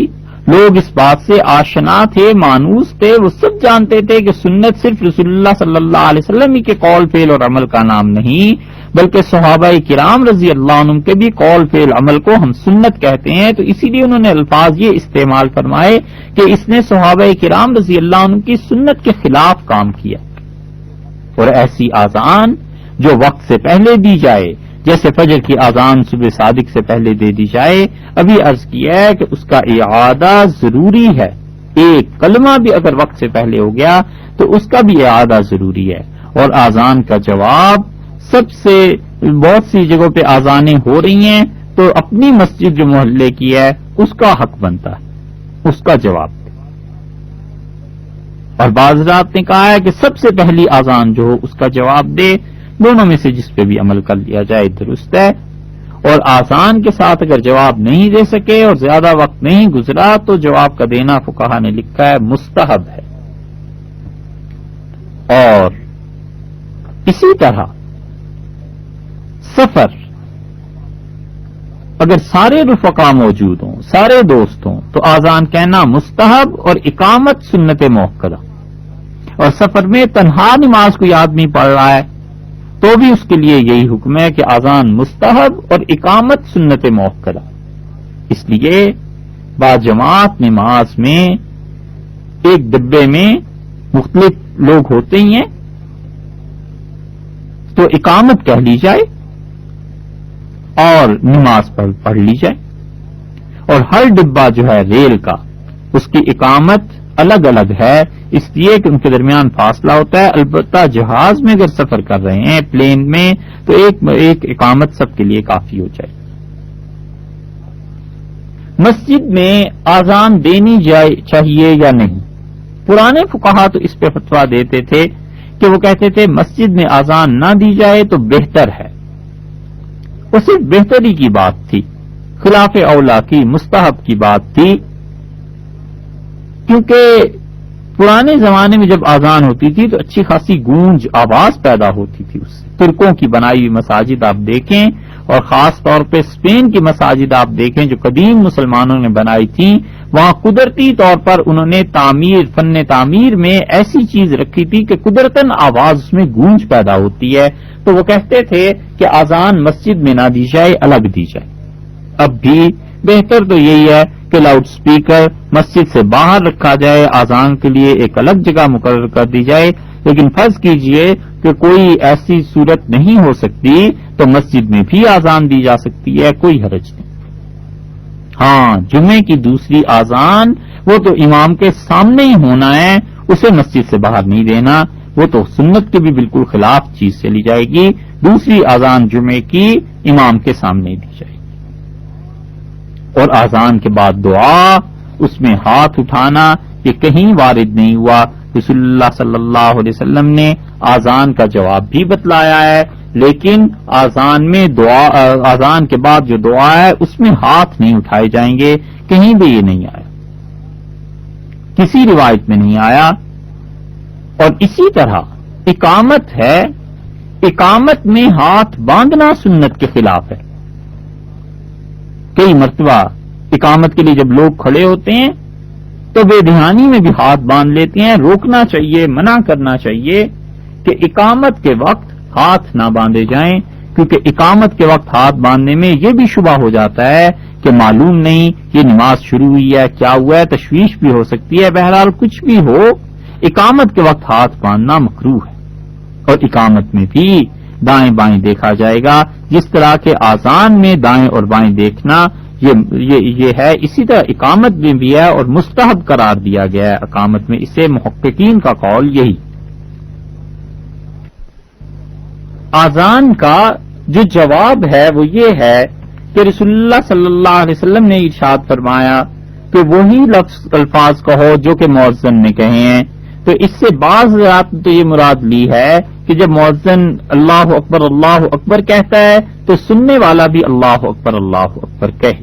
لوگ اس بات سے آشنا تھے، مانوس تھے، وہ سب جانتے تھے کہ سنت صرف رسول اللہ صلی اللہ علیہ وسلم ہی کے قول فعل اور عمل کا نام نہیں بلکہ صحابہ کرام رضی اللہ عنہم کے بھی قول فعل عمل کو ہم سنت کہتے ہیں. تو اسی لیے انہوں نے الفاظ یہ استعمال فرمائے کہ اس نے صحابہ کرام رضی اللہ عنہم کی سنت کے خلاف کام کیا. اور ایسی آذان جو وقت سے پہلے دی جائے، جیسے فجر کی آذان صبح صادق سے پہلے دے دی جائے، ابھی عرض کیا ہے کہ اس کا اعادہ ضروری ہے. ایک کلمہ بھی اگر وقت سے پہلے ہو گیا تو اس کا بھی اعادہ ضروری ہے. اور آذان کا جواب سب سے بہت سی جگہوں پہ آذانیں ہو رہی ہیں تو اپنی مسجد جو محلے کی ہے اس کا حق بنتا ہے اس کا جواب دے. اور بعض حضرات نے کہا ہے کہ سب سے پہلی آذان جو ہو اس کا جواب دے. دونوں میں سے جس پہ بھی عمل کر لیا جائے درست ہے. اور آذان کے ساتھ اگر جواب نہیں دے سکے اور زیادہ وقت نہیں گزرا تو جواب کا دینا فقہا نے لکھا ہے مستحب ہے. اور اسی طرح سفر، اگر سارے رفقا موجود ہوں، سارے دوست ہوں تو آذان کہنا مستحب اور اقامت سنت موقدہ. اور سفر میں تنہا نماز کوئی آدمی پڑھ رہا ہے تو بھی اس کے لیے یہی حکم ہے کہ آذان مستحب اور اقامت سنت موقدہ. اس لیے باجماعت نماز میں ایک ڈبے میں مختلف لوگ ہوتے ہی ہیں تو اقامت کہہ لی جائے اور نماز پڑھ لی جائے. اور ہر ڈبہ جو ہے ریل کا اس کی اقامت الگ الگ ہے اس لیے کہ ان کے درمیان فاصلہ ہوتا ہے. البتہ جہاز میں اگر سفر کر رہے ہیں پلین میں تو ایک اقامت سب کے لیے کافی ہو جائے. مسجد میں آذان دینی چاہیے یا نہیں؟ پرانے فقہا تو اس پہ فتویٰ دیتے تھے کہ وہ کہتے تھے مسجد میں آذان نہ دی جائے تو بہتر ہے. وہ صرف بہتری کی بات تھی، خلاف اولا کی، مستحب کی بات تھی. کیونکہ پرانے زمانے میں جب آذان ہوتی تھی تو اچھی خاصی گونج آواز پیدا ہوتی تھی اس سے. ترکوں کی بنائی ہوئی مساجد آپ دیکھیں اور خاص طور پہ اسپین کی مساجد آپ دیکھیں جو قدیم مسلمانوں نے بنائی تھیں، وہاں قدرتی طور پر انہوں نے فن تعمیر میں ایسی چیز رکھی تھی کہ قدرتاً آواز اس میں گونج پیدا ہوتی ہے. تو وہ کہتے تھے کہ آذان مسجد میں نہ دی جائے، الگ دی جائے. اب بھی بہتر تو یہی ہے کہ لاؤڈ سپیکر مسجد سے باہر رکھا جائے، آذان کے لیے ایک الگ جگہ مقرر کر دی جائے. لیکن فرض کیجئے کہ کوئی ایسی صورت نہیں ہو سکتی تو مسجد میں بھی آذان دی جا سکتی ہے، کوئی حرج نہیں. ہاں، جمعے کی دوسری آذان وہ تو امام کے سامنے ہی ہونا ہے، اسے مسجد سے باہر نہیں دینا. وہ تو سنت کے بھی بالکل خلاف چیز چلی جائے گی. دوسری اذان جمعے کی امام کے سامنے دی جائے گی، اور اذان کے بعد دعا، اس میں ہاتھ اٹھانا یہ کہیں وارد نہیں ہوا. رسول اللہ صلی اللہ علیہ وسلم نے اذان کا جواب بھی بتلایا ہے، لیکن اذان میں دعا، اذان کے بعد جو دعا ہے اس میں ہاتھ نہیں اٹھائے جائیں گے. کہیں بھی یہ نہیں آیا، کسی روایت میں نہیں آیا. اور اسی طرح اقامت ہے، اقامت میں ہاتھ باندھنا سنت کے خلاف ہے. کئی مرتبہ اقامت کے لیے جب لوگ کھڑے ہوتے ہیں تو بے دھیانی میں بھی ہاتھ باندھ لیتے ہیں. روکنا چاہیے، منع کرنا چاہیے کہ اقامت کے وقت ہاتھ نہ باندھے جائیں، کیونکہ اقامت کے وقت ہاتھ باندھنے میں یہ بھی شبہ ہو جاتا ہے کہ معلوم نہیں یہ نماز شروع ہوئی ہے، کیا ہوا ہے، تشویش بھی ہو سکتی ہے. بہرحال کچھ بھی ہو، اقامت کے وقت ہاتھ باندھنا مکروہ ہے. اور اقامت میں بھی دائیں بائیں دیکھا جائے گا، جس طرح کے آذان میں دائیں اور بائیں دیکھنا یہ ہے، اسی طرح اقامت میں بھی ہے اور مستحب قرار دیا گیا ہے اقامت میں. اسے محققین کا قول یہی. آذان کا جو جواب ہے وہ یہ ہے کہ رسول اللہ صلی اللہ علیہ وسلم نے ارشاد فرمایا کہ وہی الفاظ کہو جو کہ مؤذن نے کہے ہیں. تو اس سے بعض رات تو یہ مراد لی ہے کہ جب مؤذن اللہ اکبر کہتا ہے تو سننے والا بھی اللہ اکبر کہے.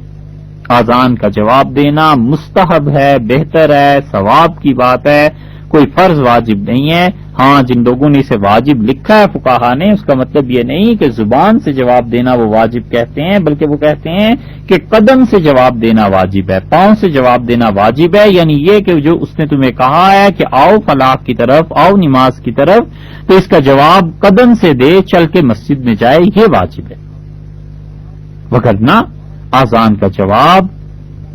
آذان کا جواب دینا مستحب ہے، بہتر ہے، ثواب کی بات ہے، کوئی فرض واجب نہیں ہے. ہاں، جن لوگوں نے اسے واجب لکھا ہے فقہا نے، اس کا مطلب یہ نہیں کہ زبان سے جواب دینا وہ واجب کہتے ہیں، بلکہ وہ کہتے ہیں کہ قدم سے جواب دینا واجب ہے، پاؤں سے جواب دینا واجب ہے. یعنی یہ کہ جو اس نے تمہیں کہا ہے کہ آؤ فلاح کی طرف، آؤ نماز کی طرف، تو اس کا جواب قدم سے دے، چل کے مسجد میں جائے، یہ واجب ہے. وگرنہ آذان کا جواب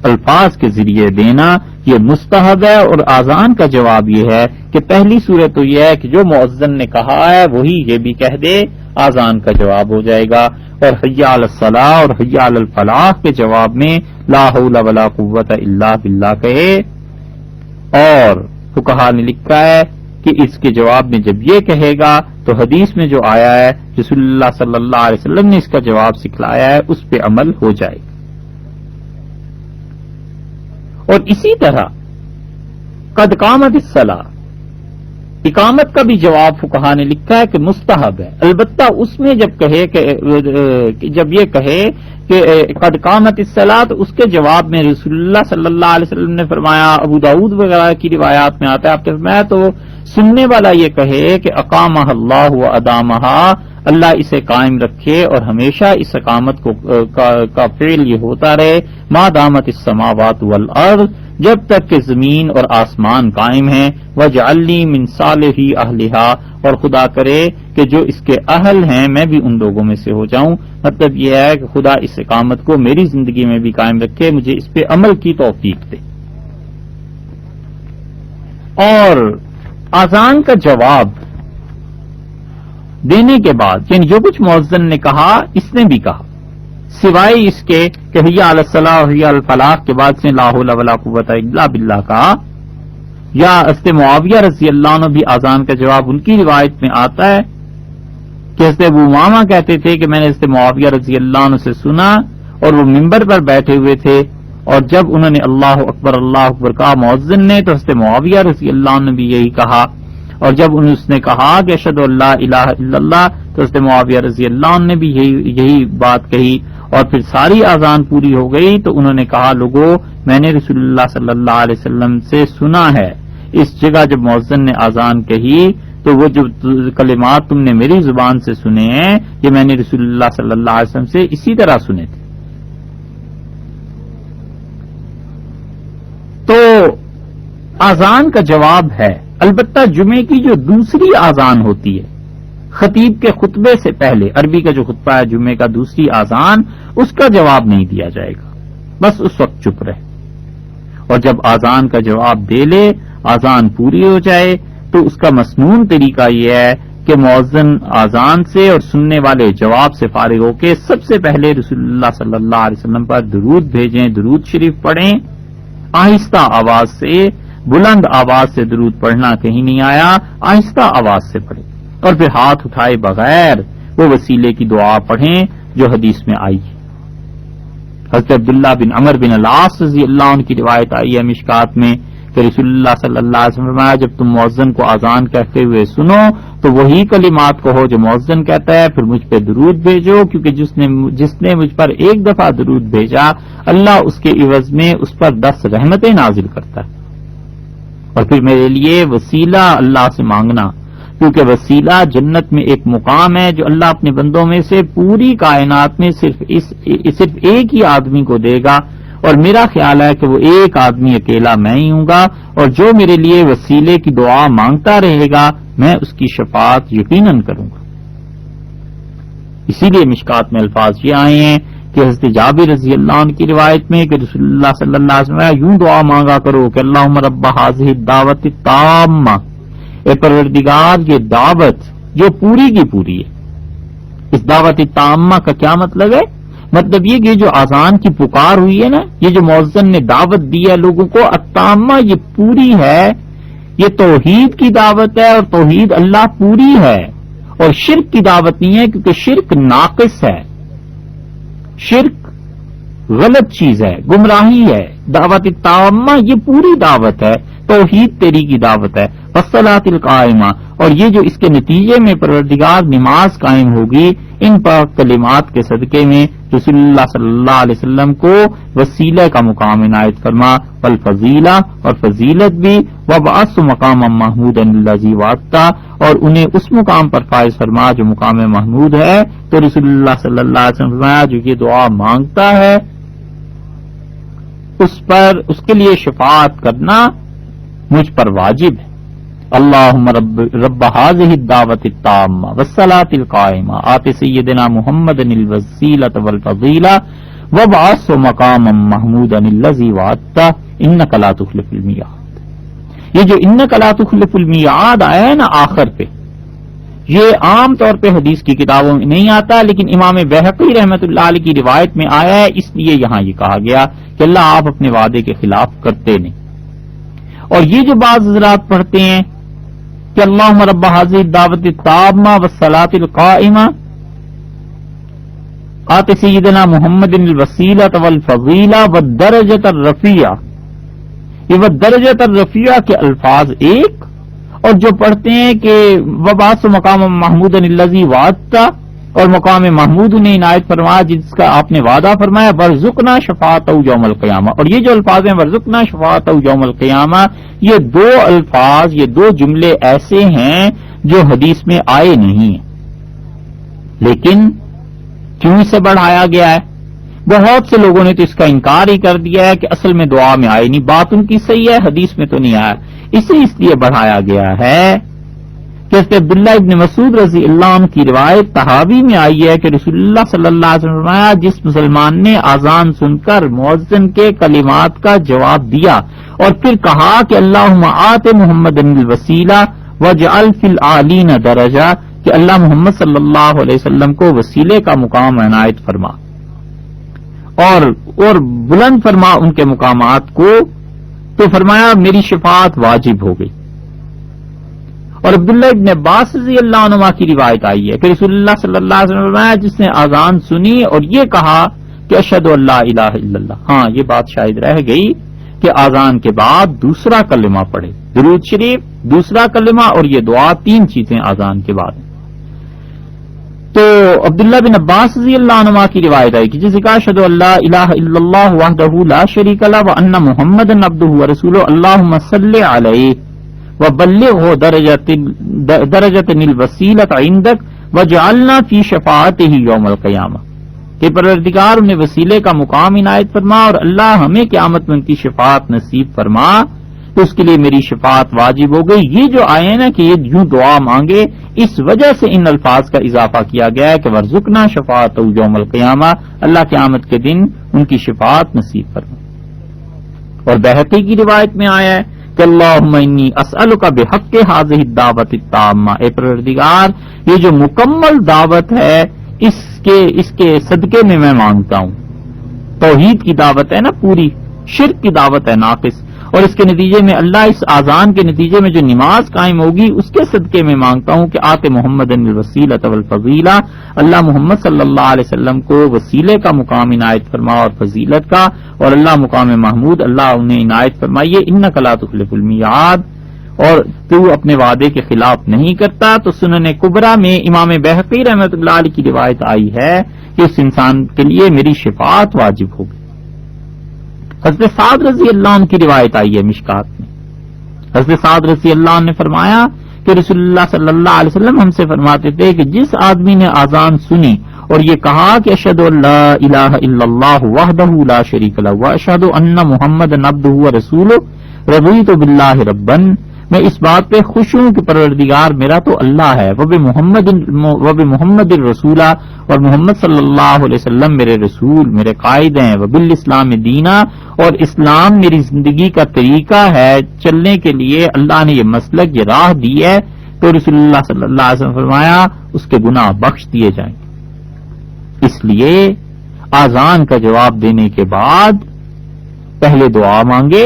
الفاظ کے ذریعے دینا یہ مستحب ہے. اور آذان کا جواب یہ ہے کہ پہلی صورت تو یہ ہے کہ جو مؤذن نے کہا ہے وہی یہ بھی کہہ دے، آذان کا جواب ہو جائے گا. اور حی علی الصلاۃ اور حی علی الفلاح کے جواب میں لا حول ولا قوت الا باللہ کہے. اور فقہا نے لکھا ہے کہ اس کے جواب میں جب یہ کہے گا تو حدیث میں جو آیا ہے رسول اللہ صلی اللہ علیہ وسلم نے اس کا جواب سکھلایا ہے، اس پہ عمل ہو جائے گا. اور اسی طرح قد قامت الصلاۃ، اقامت کا بھی جواب فقہا نے لکھا ہے کہ مستحب ہے. البتہ اس میں جب کہے کہ جب یہ کہے کہ قد قامت الصلاۃ، اس کے جواب میں رسول اللہ صلی اللہ علیہ وسلم نے فرمایا، ابو داؤد وغیرہ کی روایات میں آتا ہے، آپ نے فرمایا تو سننے والا یہ کہے کہ اقامہ اللہ و ادامہا، اللہ اسے قائم رکھے اور ہمیشہ اس اقامت کا فعل یہ ہوتا رہے، ما دامت السماوات والارض، جب تک کہ زمین اور آسمان قائم ہیں. وجعلنی من صالحی اہلہا، اور خدا کرے کہ جو اس کے اہل ہیں میں بھی ان لوگوں میں سے ہو جاؤں. مطلب یہ ہے کہ خدا اس اقامت کو میری زندگی میں بھی قائم رکھے، مجھے اس پہ عمل کی توفیق دے. اور آذان کا جواب دینے کے بعد یعنی جو کچھ مؤذن نے کہا اس نے بھی کہا، سوائے اس کے کہ حی علی الصلاۃ و حی علی الفلاح کے بعد سے لا حول ولا قوت الا باللہ کہا. یا حضرت معاویہ رضی اللہ عنہ بھی آذان کا جواب ان کی روایت میں آتا ہے کہ حضرت ابو امامہ کہتے تھے کہ میں نے حضرت معاویہ رضی اللہ عنہ سے سنا اور وہ ممبر پر بیٹھے ہوئے تھے، اور جب انہوں نے اللہ اکبر کہا مؤذن نے، تو حضرت معاویہ رضی اللہ عنہ نے بھی یہی کہا. اور جب اس نے کہا کہ اشہد ان لا الہ الا اللہ، تو حضرت معاویہ رضی اللہ عنہ نے بھی یہی بات کہی. اور پھر ساری آذان پوری ہو گئی تو انہوں نے کہا، لوگوں میں نے رسول اللہ صلی اللہ علیہ وسلم سے سنا ہے. اس جگہ جب مؤذن نے آذان کہی تو وہ جو کلمات تم نے میری زبان سے سنے ہیں یہ میں نے رسول اللہ صلی اللہ علیہ وسلم سے اسی طرح سنے تھے. تو آذان کا جواب ہے. البتہ جمعے کی جو دوسری آذان ہوتی ہے خطیب کے خطبے سے پہلے، عربی کا جو خطبہ ہے جمعے کا، دوسری آذان، اس کا جواب نہیں دیا جائے گا، بس اس وقت چپ رہے. اور جب آذان کا جواب دے لے، آذان پوری ہو جائے، تو اس کا مسنون طریقہ یہ ہے کہ مؤذن آذان سے اور سننے والے جواب سے فارغ ہو کے سب سے پہلے رسول اللہ صلی اللہ علیہ وسلم پر درود بھیجیں، درود شریف پڑھیں آہستہ آواز سے، بلند آواز سے درود پڑھنا کہیں نہیں آیا، آہستہ آواز سے پڑھے، اور پھر ہاتھ اٹھائے بغیر وہ وسیلے کی دعا پڑھیں جو حدیث میں آئی ہے۔ حضرت عبداللہ بن عمر بن العاص رضی اللہ عنہ کی روایت آئی ہے مشکات میں کہ رسول اللہ صلی اللہ علیہ وسلم فرمایا، جب تم مؤذن کو اذان کہتے ہوئے سنو تو وہی کلمات کہو جو مؤذن کہتا ہے، پھر مجھ پہ درود بھیجو، کیونکہ جس نے مجھ پر ایک دفعہ درود بھیجا اللہ اس کے عوض میں اس پر 10 رحمتیں نازل کرتا ہے۔ اور پھر میرے لیے وسیلہ اللہ سے مانگنا، کیونکہ وسیلہ جنت میں ایک مقام ہے جو اللہ اپنے بندوں میں سے پوری کائنات میں صرف ایک ہی آدمی کو دے گا، اور میرا خیال ہے کہ وہ ایک آدمی اکیلا میں ہی ہوں گا، اور جو میرے لیے وسیلے کی دعا مانگتا رہے گا میں اس کی شفاعت یقیناً کروں گا۔ اسی لیے مشکات میں الفاظ یہ آئے ہیں کہ حضرت جابر رضی اللہ عنہ کی روایت میں کہ رسول اللہ صلی اللہ علیہ وسلم یوں دعا مانگا کرو کہ اللہم رب ھذہ الدعوۃ التامہ، اے پروردگار یہ دعوت جو پوری کی پوری ہے۔ اس دعوت تامہ کا کیا مطلب ہے؟ مطلب یہ کہ جو اذان کی پکار ہوئی ہے نا، یہ جو مؤذن نے دعوت دی ہے لوگوں کو، التامہ یہ پوری ہے، یہ توحید کی دعوت ہے، اور توحید اللہ پوری ہے، اور شرک کی دعوت نہیں ہے، کیونکہ شرک ناقص ہے، شرک غلط چیز ہے، گمراہی ہے۔ دعوت تامہ یہ پوری دعوت ہے، توحید تیری کی دعوت ہے، والصلاۃ القائمہ، اور یہ جو اس کے نتیجے میں پروردگار نماز قائم ہوگی، ان پاک کلمات کے صدقے میں رسول اللہ صلی اللہ علیہ وسلم کو وسیلہ کا مقام عنایت فرما، والفضیلہ، اور فضیلت بھی، وبعث مقام محمود الذی وعدتہ، اور انہیں اس مقام پر فائز فرما جو مقام محمود ہے۔ تو رسول اللہ صلی اللہ علیہ وسلم فرمایا جو یہ دعا مانگتا ہے اس کے لیے شفاعت کرنا مجھ پر واجب ہے۔ اللہم رب ھذہ الدعوۃ التامہ والصلاۃ القائمہ آت سیدنا محمد الوسیلۃ والفضیلہ وابعثہ مقاما محمودا الذی وعدتہ انک لا تخلف المیعاد۔ یہ جو انک لا تخلف المیعاد آیا ہے نا آخر پہ، یہ عام طور پہ حدیث کی کتابوں میں نہیں آتا، لیکن امام بہقی رحمۃ اللہ علیہ کی روایت میں آیا ہے، اس لیے یہاں یہ کہا گیا کہ اللہ آپ اپنے وعدے کے خلاف کرتے نہیں۔ اور یہ جو بعض حضرات پڑھتے ہیں کہ اللہم رب ھذہ الدعوۃ التامہ والصلاۃ القائمہ آت سیدنا محمد الوسیلۃ والفضیلہ والدرجۃ الرفیعہ، یہ والدرجۃ الرفیعہ کے الفاظ ایک، اور جو پڑھتے ہیں کہ وبعث مقام محمود الذی وعدتہ، اور مقام محمود انہیں عنایت فرمایا جس کا آپ نے وعدہ فرمایا، ورزقنا شفاعتہ یوم القیامہ، اور یہ جو الفاظ ہیں ورزقنا شفاعتہ یوم القیامہ، یہ دو الفاظ، یہ دو جملے ایسے ہیں جو حدیث میں آئے نہیں ہیں، لیکن کیوں اسے بڑھایا گیا ہے؟ بہت سے لوگوں نے تو اس کا انکار ہی کر دیا ہے کہ اصل میں دعا میں آئے نہیں، بات ان کی صحیح ہے، حدیث میں تو نہیں آیا، اسے اس لیے بڑھایا گیا ہے کہ حضرت عبداللہ ابن مسعود رضی اللہ عنہ کی روایت طحاوی میں آئی ہے کہ رسول اللہ صلی اللہ علیہ وسلم نے فرمایا جس مسلمان نے اذان سن کر مؤذن کے کلمات کا جواب دیا اور پھر کہا کہ اللہم آت محمد الوسیلہ واجعل فی العالین درجہ، کہ اللہ محمد صلی اللہ علیہ وسلم کو وسیلے کا مقام عنایت فرما اور بلند فرما ان کے مقامات کو، تو فرمایا میری شفاعت واجب ہو گئی۔ اور عبداللہ ابن عباس رضی اللہ عنہ کی روایت آئی ہے کہ رسول اللہ صلی اللہ علیہ وسلم نے فرمایا جس نے اذان سنی اور یہ کہا کہ اشہد ان لا الہ الا اللہ، ہاں یہ بات شاید رہ گئی کہ اذان کے بعد دوسرا کلمہ پڑھے، درود شریف، دوسرا کلمہ اور یہ دعا، 3 چیزیں اذان کے بعد۔ تو عبداللہ بن عباس رضی اللہ عنہ کی روایت آئی کہ جسے کہا اشہد ان لا الہ الا اللہ وحدہ لا شریک لہ وان محمدا عبدہ ورسولہ اللہم صلی علیہ وبلغہ درجۃ الوسیلۃ عندک وجعلنا فی شفاعتہ یوم القیامہ، کہ پروردگار انہیں وسیلے کا مقام عنایت فرما اور اللہ ہمیں قیامت میں ان کی شفاعت نصیب فرما، تو اس کے لیے میری شفاعت واجب ہو گئی۔ یہ جو آئے ہیں نا کہ یہ یوں دعا مانگے، اس وجہ سے ان الفاظ کا اضافہ کیا گیا ہے کہ ورزقنا شفاعتہ یوم القیامہ، اللہ قیامت کے دن ان کی شفاعت نصیب فرما۔ اور بہقی کی روایت میں آیا ہے کہ اللہم انی اسألک بحق ھذہ الدعوۃ التامہ، اے پروردگار یہ جو مکمل دعوت ہے اس کے صدقے میں مانگتا ہوں۔ توحید کی دعوت ہے نا پوری، شرک کی دعوت ہے ناقص، اور اس کے نتیجے میں اللہ اس آذان کے نتیجے میں جو نماز قائم ہوگی اس کے صدقے میں مانگتا ہوں کہ آتے محمد الوسیلۃ والفضیلہ، اللہ محمد صلی اللہ علیہ وسلم کو وسیلے کا مقام عنایت فرما اور فضیلت کا، اور اللہ مقام محمود اللہ انہیں عنایت فرمائیے۔ انک لا تخلف المیعاد، اور تو اپنے وعدے کے خلاف نہیں کرتا۔ تو سنن کبریٰ میں امام بہقی رحمۃ اللہ علیہ کی روایت آئی ہے کہ اس انسان کے لیے میری شفاعت واجب ہوگی۔ حضرت سعد رضی اللہ عنہ کی روایت آئی ہے مشکات میں، حضرت سعد رضی اللہ عنہ نے فرمایا کہ رسول اللہ صلی اللہ علیہ وسلم ہم سے فرماتے تھے کہ جس آدمی نے آذان سنی اور یہ کہا کہ اشہد ان لا الہ الا اللہ وحدہ لا شریک لہ واشہد ان محمدًا عبدہ ورسولہ رضیت باللہ ربًا، میں اس بات پہ خوش ہوں کہ پروردگار میرا تو اللہ ہے، وب محمد الرسولہ، اور محمد صلی اللہ علیہ وسلم میرے رسول میرے قائد ہیں، وبالاسلام دینا، اور اسلام میری زندگی کا طریقہ ہے چلنے کے لیے، اللہ نے یہ مسلک یہ راہ دی ہے۔ تو رسول اللہ صلی اللہ علیہ وسلم فرمایا اس کے گناہ بخش دیے جائیں گے۔ اس لیے آذان کا جواب دینے کے بعد پہلے دعا مانگے،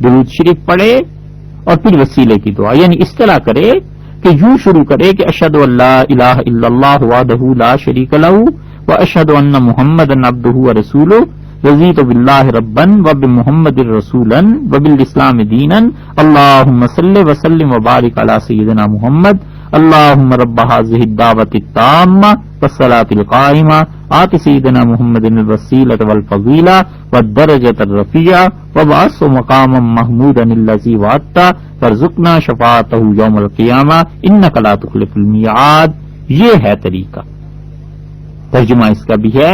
درود شریف پڑھے، اور پھر وسیلے کی دعا، یعنی اس طرح کرے کہ یوں شروع کرے کہ اشہد ان لا الہ الا اللہ وحدہ لا شریک لہ واشہد ان محمدًا عبدہ ورسولہ رضیت باللہ ربًا وبمحمد رسولا وبالاسلام دینا، اللہم صلی وسلم وبارک علی سیدنا محمد، اللہم رب ھذہ الدعوۃ التامہ والصلاۃ القائمہ آت سیدنا محمد الوسیلۃ والفضیلہ والدرجۃ الرفیعہ وابعثہ مقاما محمودا الذی وعدتہ وارزقنا شفاعتہ یوم القیامہ انک لا تخلف المیعاد۔ یہ ہے طریقہ۔ ترجمہ اس کا بھی ہے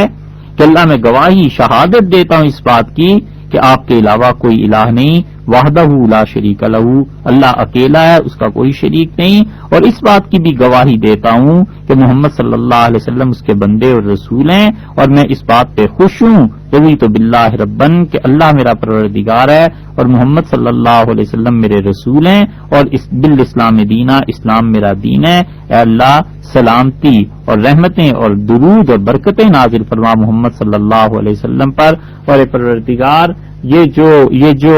کہ اللہ میں گواہی شہادت دیتا ہوں اس بات کی کہ آپ کے علاوہ کوئی الہ نہیں، وحدہ لا شریک لہ، اللہ اکیلا ہے، اس کا کوئی شریک نہیں، اور اس بات کی بھی گواہی دیتا ہوں کہ محمد صلی اللہ علیہ وسلم اس کے بندے اور رسول ہیں، اور میں اس بات پہ خوش ہوں رضیت باللہ ربًا کہ اللہ میرا پروردگار ہے اور محمد صلی اللہ علیہ وسلم میرے رسول ہیں، اور بالاسلام دینا، اسلام میرا دین ہے۔ اے اللہ سلامتی اور رحمتیں اور درود اور برکتیں نازل فرما محمد صلی اللہ علیہ وسلم پر، اور اے پروردگار یہ جو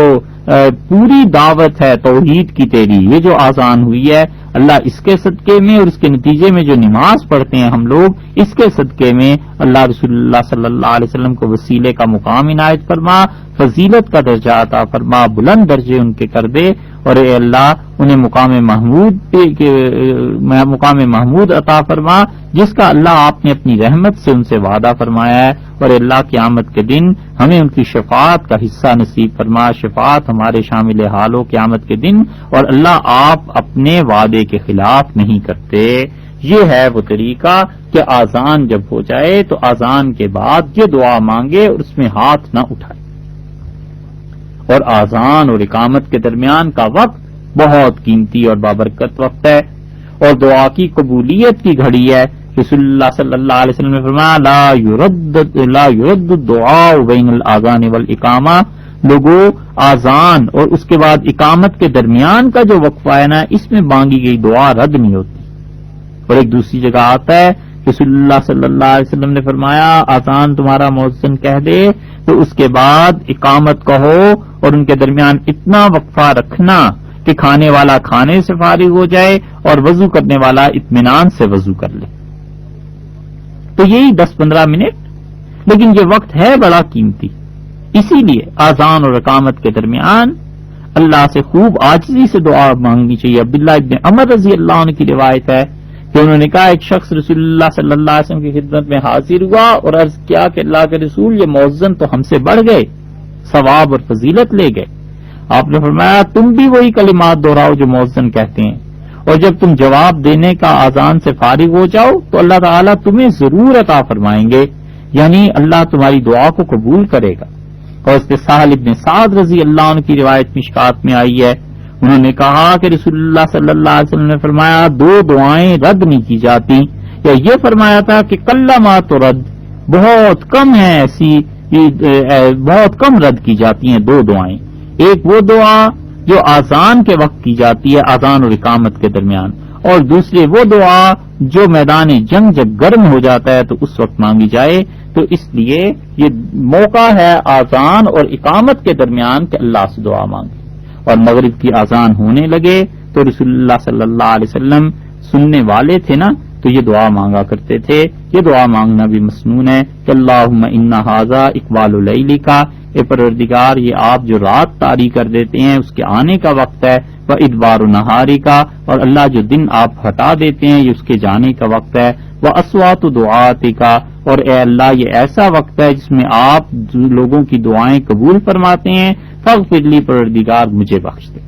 پوری دعوت ہے توحید کی تیری، یہ جو آذان ہوئی ہے اللہ اس کے صدقے میں اور اس کے نتیجے میں جو نماز پڑھتے ہیں ہم لوگ اس کے صدقے میں اللہ رسول اللہ صلی اللہ علیہ وسلم کو وسیلے کا مقام عنایت فرما، فضیلت کا درجہ عطا فرما، بلند درجے ان کے کر دے، اور اے اللہ انہیں مقام محمود عطا فرما جس کا اللہ آپ نے اپنی رحمت سے ان سے وعدہ فرمایا ہے، اور اے اللہ قیامت کے دن ہمیں ان کی شفاعت کا حصہ نصیب فرما، شفاعت ہمارے شامل حال ہو قیامت کے دن، اور اللہ آپ اپنے وعدے کے خلاف نہیں کرتے۔ یہ ہے وہ طریقہ کہ آذان جب ہو جائے تو آذان کے بعد یہ دعا مانگے اور اس میں ہاتھ نہ اٹھائے، اور آذان اور اقامت کے درمیان کا وقت بہت قیمتی اور بابرکت وقت ہے اور دعا کی قبولیت کی گھڑی ہے۔ رسول اللہ صلی اللہ علیہ وسلم نے فرمایا لا يرد الدعاء بین الاذان والاقامہ، لوگوں آذان اور اس کے بعد اقامت کے درمیان کا جو وقفہ ہے نا اس میں مانگی گئی دعا رد نہیں ہوتی۔ اور ایک دوسری جگہ آتا ہے رسول اللہ صلی اللہ علیہ وسلم نے فرمایا آذان تمہارا مؤذن کہہ دے تو اس کے بعد اقامت کہو اور ان کے درمیان اتنا وقفہ رکھنا کہ کھانے والا کھانے سے فارغ ہو جائے اور وضو کرنے والا اطمینان سے وضو کر لے۔ تو یہی 10-15 منٹ، لیکن یہ وقت ہے بڑا قیمتی، اسی لیے آذان اور اقامت کے درمیان اللہ سے خوب عاجزی سے دعا مانگنی چاہیے۔ عبداللہ ابن عمر رضی اللہ عنہ کی روایت ہے کہ انہوں نے کہا ایک شخص رسول اللہ صلی اللہ علیہ وسلم کی خدمت میں حاضر ہوا اور عرض کیا کہ اللہ کے رسول یہ مؤذن تو ہم سے بڑھ گئے، ثواب اور فضیلت لے گئے۔ آپ نے فرمایا تم بھی وہی کلمات دہراؤ جو مؤذن کہتے ہیں، اور جب تم جواب دینے کا آذان سے فارغ ہو جاؤ تو اللہ تعالیٰ تمہیں ضرور عطا فرمائیں گے، یعنی اللہ تمہاری دعا کو قبول کرے گا۔ اور اس کے سہل ابن سعد رضی اللہ عنہ کی روایت مشکات میں آئی ہے، انہوں نے کہا کہ رسول اللہ صلی اللہ علیہ وسلم نے فرمایا 2 دعائیں رد نہیں کی جاتی، یا یہ فرمایا تھا کہ کلما تو رد، بہت کم ہے ایسی، بہت کم رد کی جاتی ہیں 2 دعائیں، ایک وہ دعا جو آذان کے وقت کی جاتی ہے آذان اور اقامت کے درمیان، اور دوسری وہ دعا جو میدان جنگ جب گرم ہو جاتا ہے تو اس وقت مانگی جائے۔ تو اس لیے یہ موقع ہے آذان اور اقامت کے درمیان کہ اللہ سے دعا مانگے۔ اور مغرب کی اذان ہونے لگے تو رسول اللہ صلی اللہ علیہ وسلم سننے والے تھے نا، تو یہ دعا مانگا کرتے تھے. یہ دعا مانگنا بھی مسنون ہے کہ اللہم ان ھذا اقبال اللیل کا، اے پروردگار یہ آپ جو رات طاری کر دیتے ہیں اس کے آنے کا وقت ہے، و ادبار نہاری کا، اور اللہ جو دن آپ ہٹا دیتے ہیں یہ اس کے جانے کا وقت ہے، و اصوات دعاتی کا، اور اے اللہ یہ ایسا وقت ہے جس میں آپ لوگوں کی دعائیں قبول فرماتے ہیں، فاغفر لی پروردگار مجھے بخش دے.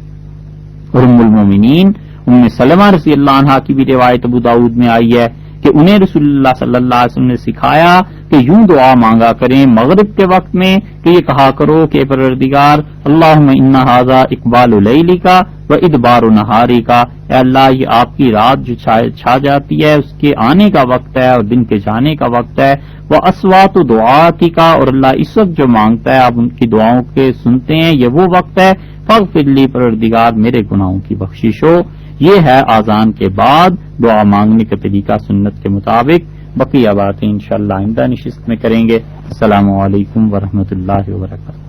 اور ام المومنین ام سلمہ رضی اللہ عنہا کی بھی روایت ابو داؤد میں آئی ہے کہ انہیں رسول اللہ صلی اللہ علیہ وسلم نے سکھایا کہ یوں دعا مانگا کریں مغرب کے وقت میں کہ یہ کہا کرو کہ پروردگار اللہم ان ھذا اقبال اللیل کا و ادبار نہاری کا، اے اللہ یہ آپ کی رات جو چھا جاتی ہے اس کے آنے کا وقت ہے اور دن کے جانے کا وقت ہے، وہ اصوات دعاتی کا، اور اللہ اس وقت جو مانگتا ہے آپ ان کی دعاؤں کے سنتے ہیں یہ وہ وقت ہے، فاغفر لی پروردگار میرے گناہوں کی بخشش ہو. یہ ہے آذان کے بعد دعا مانگنے کا طریقہ سنت کے مطابق. بقیہ باتیں انشاءاللہ آئندہ نشست میں کریں گے. السلام علیکم ورحمۃ اللہ وبرکاتہ.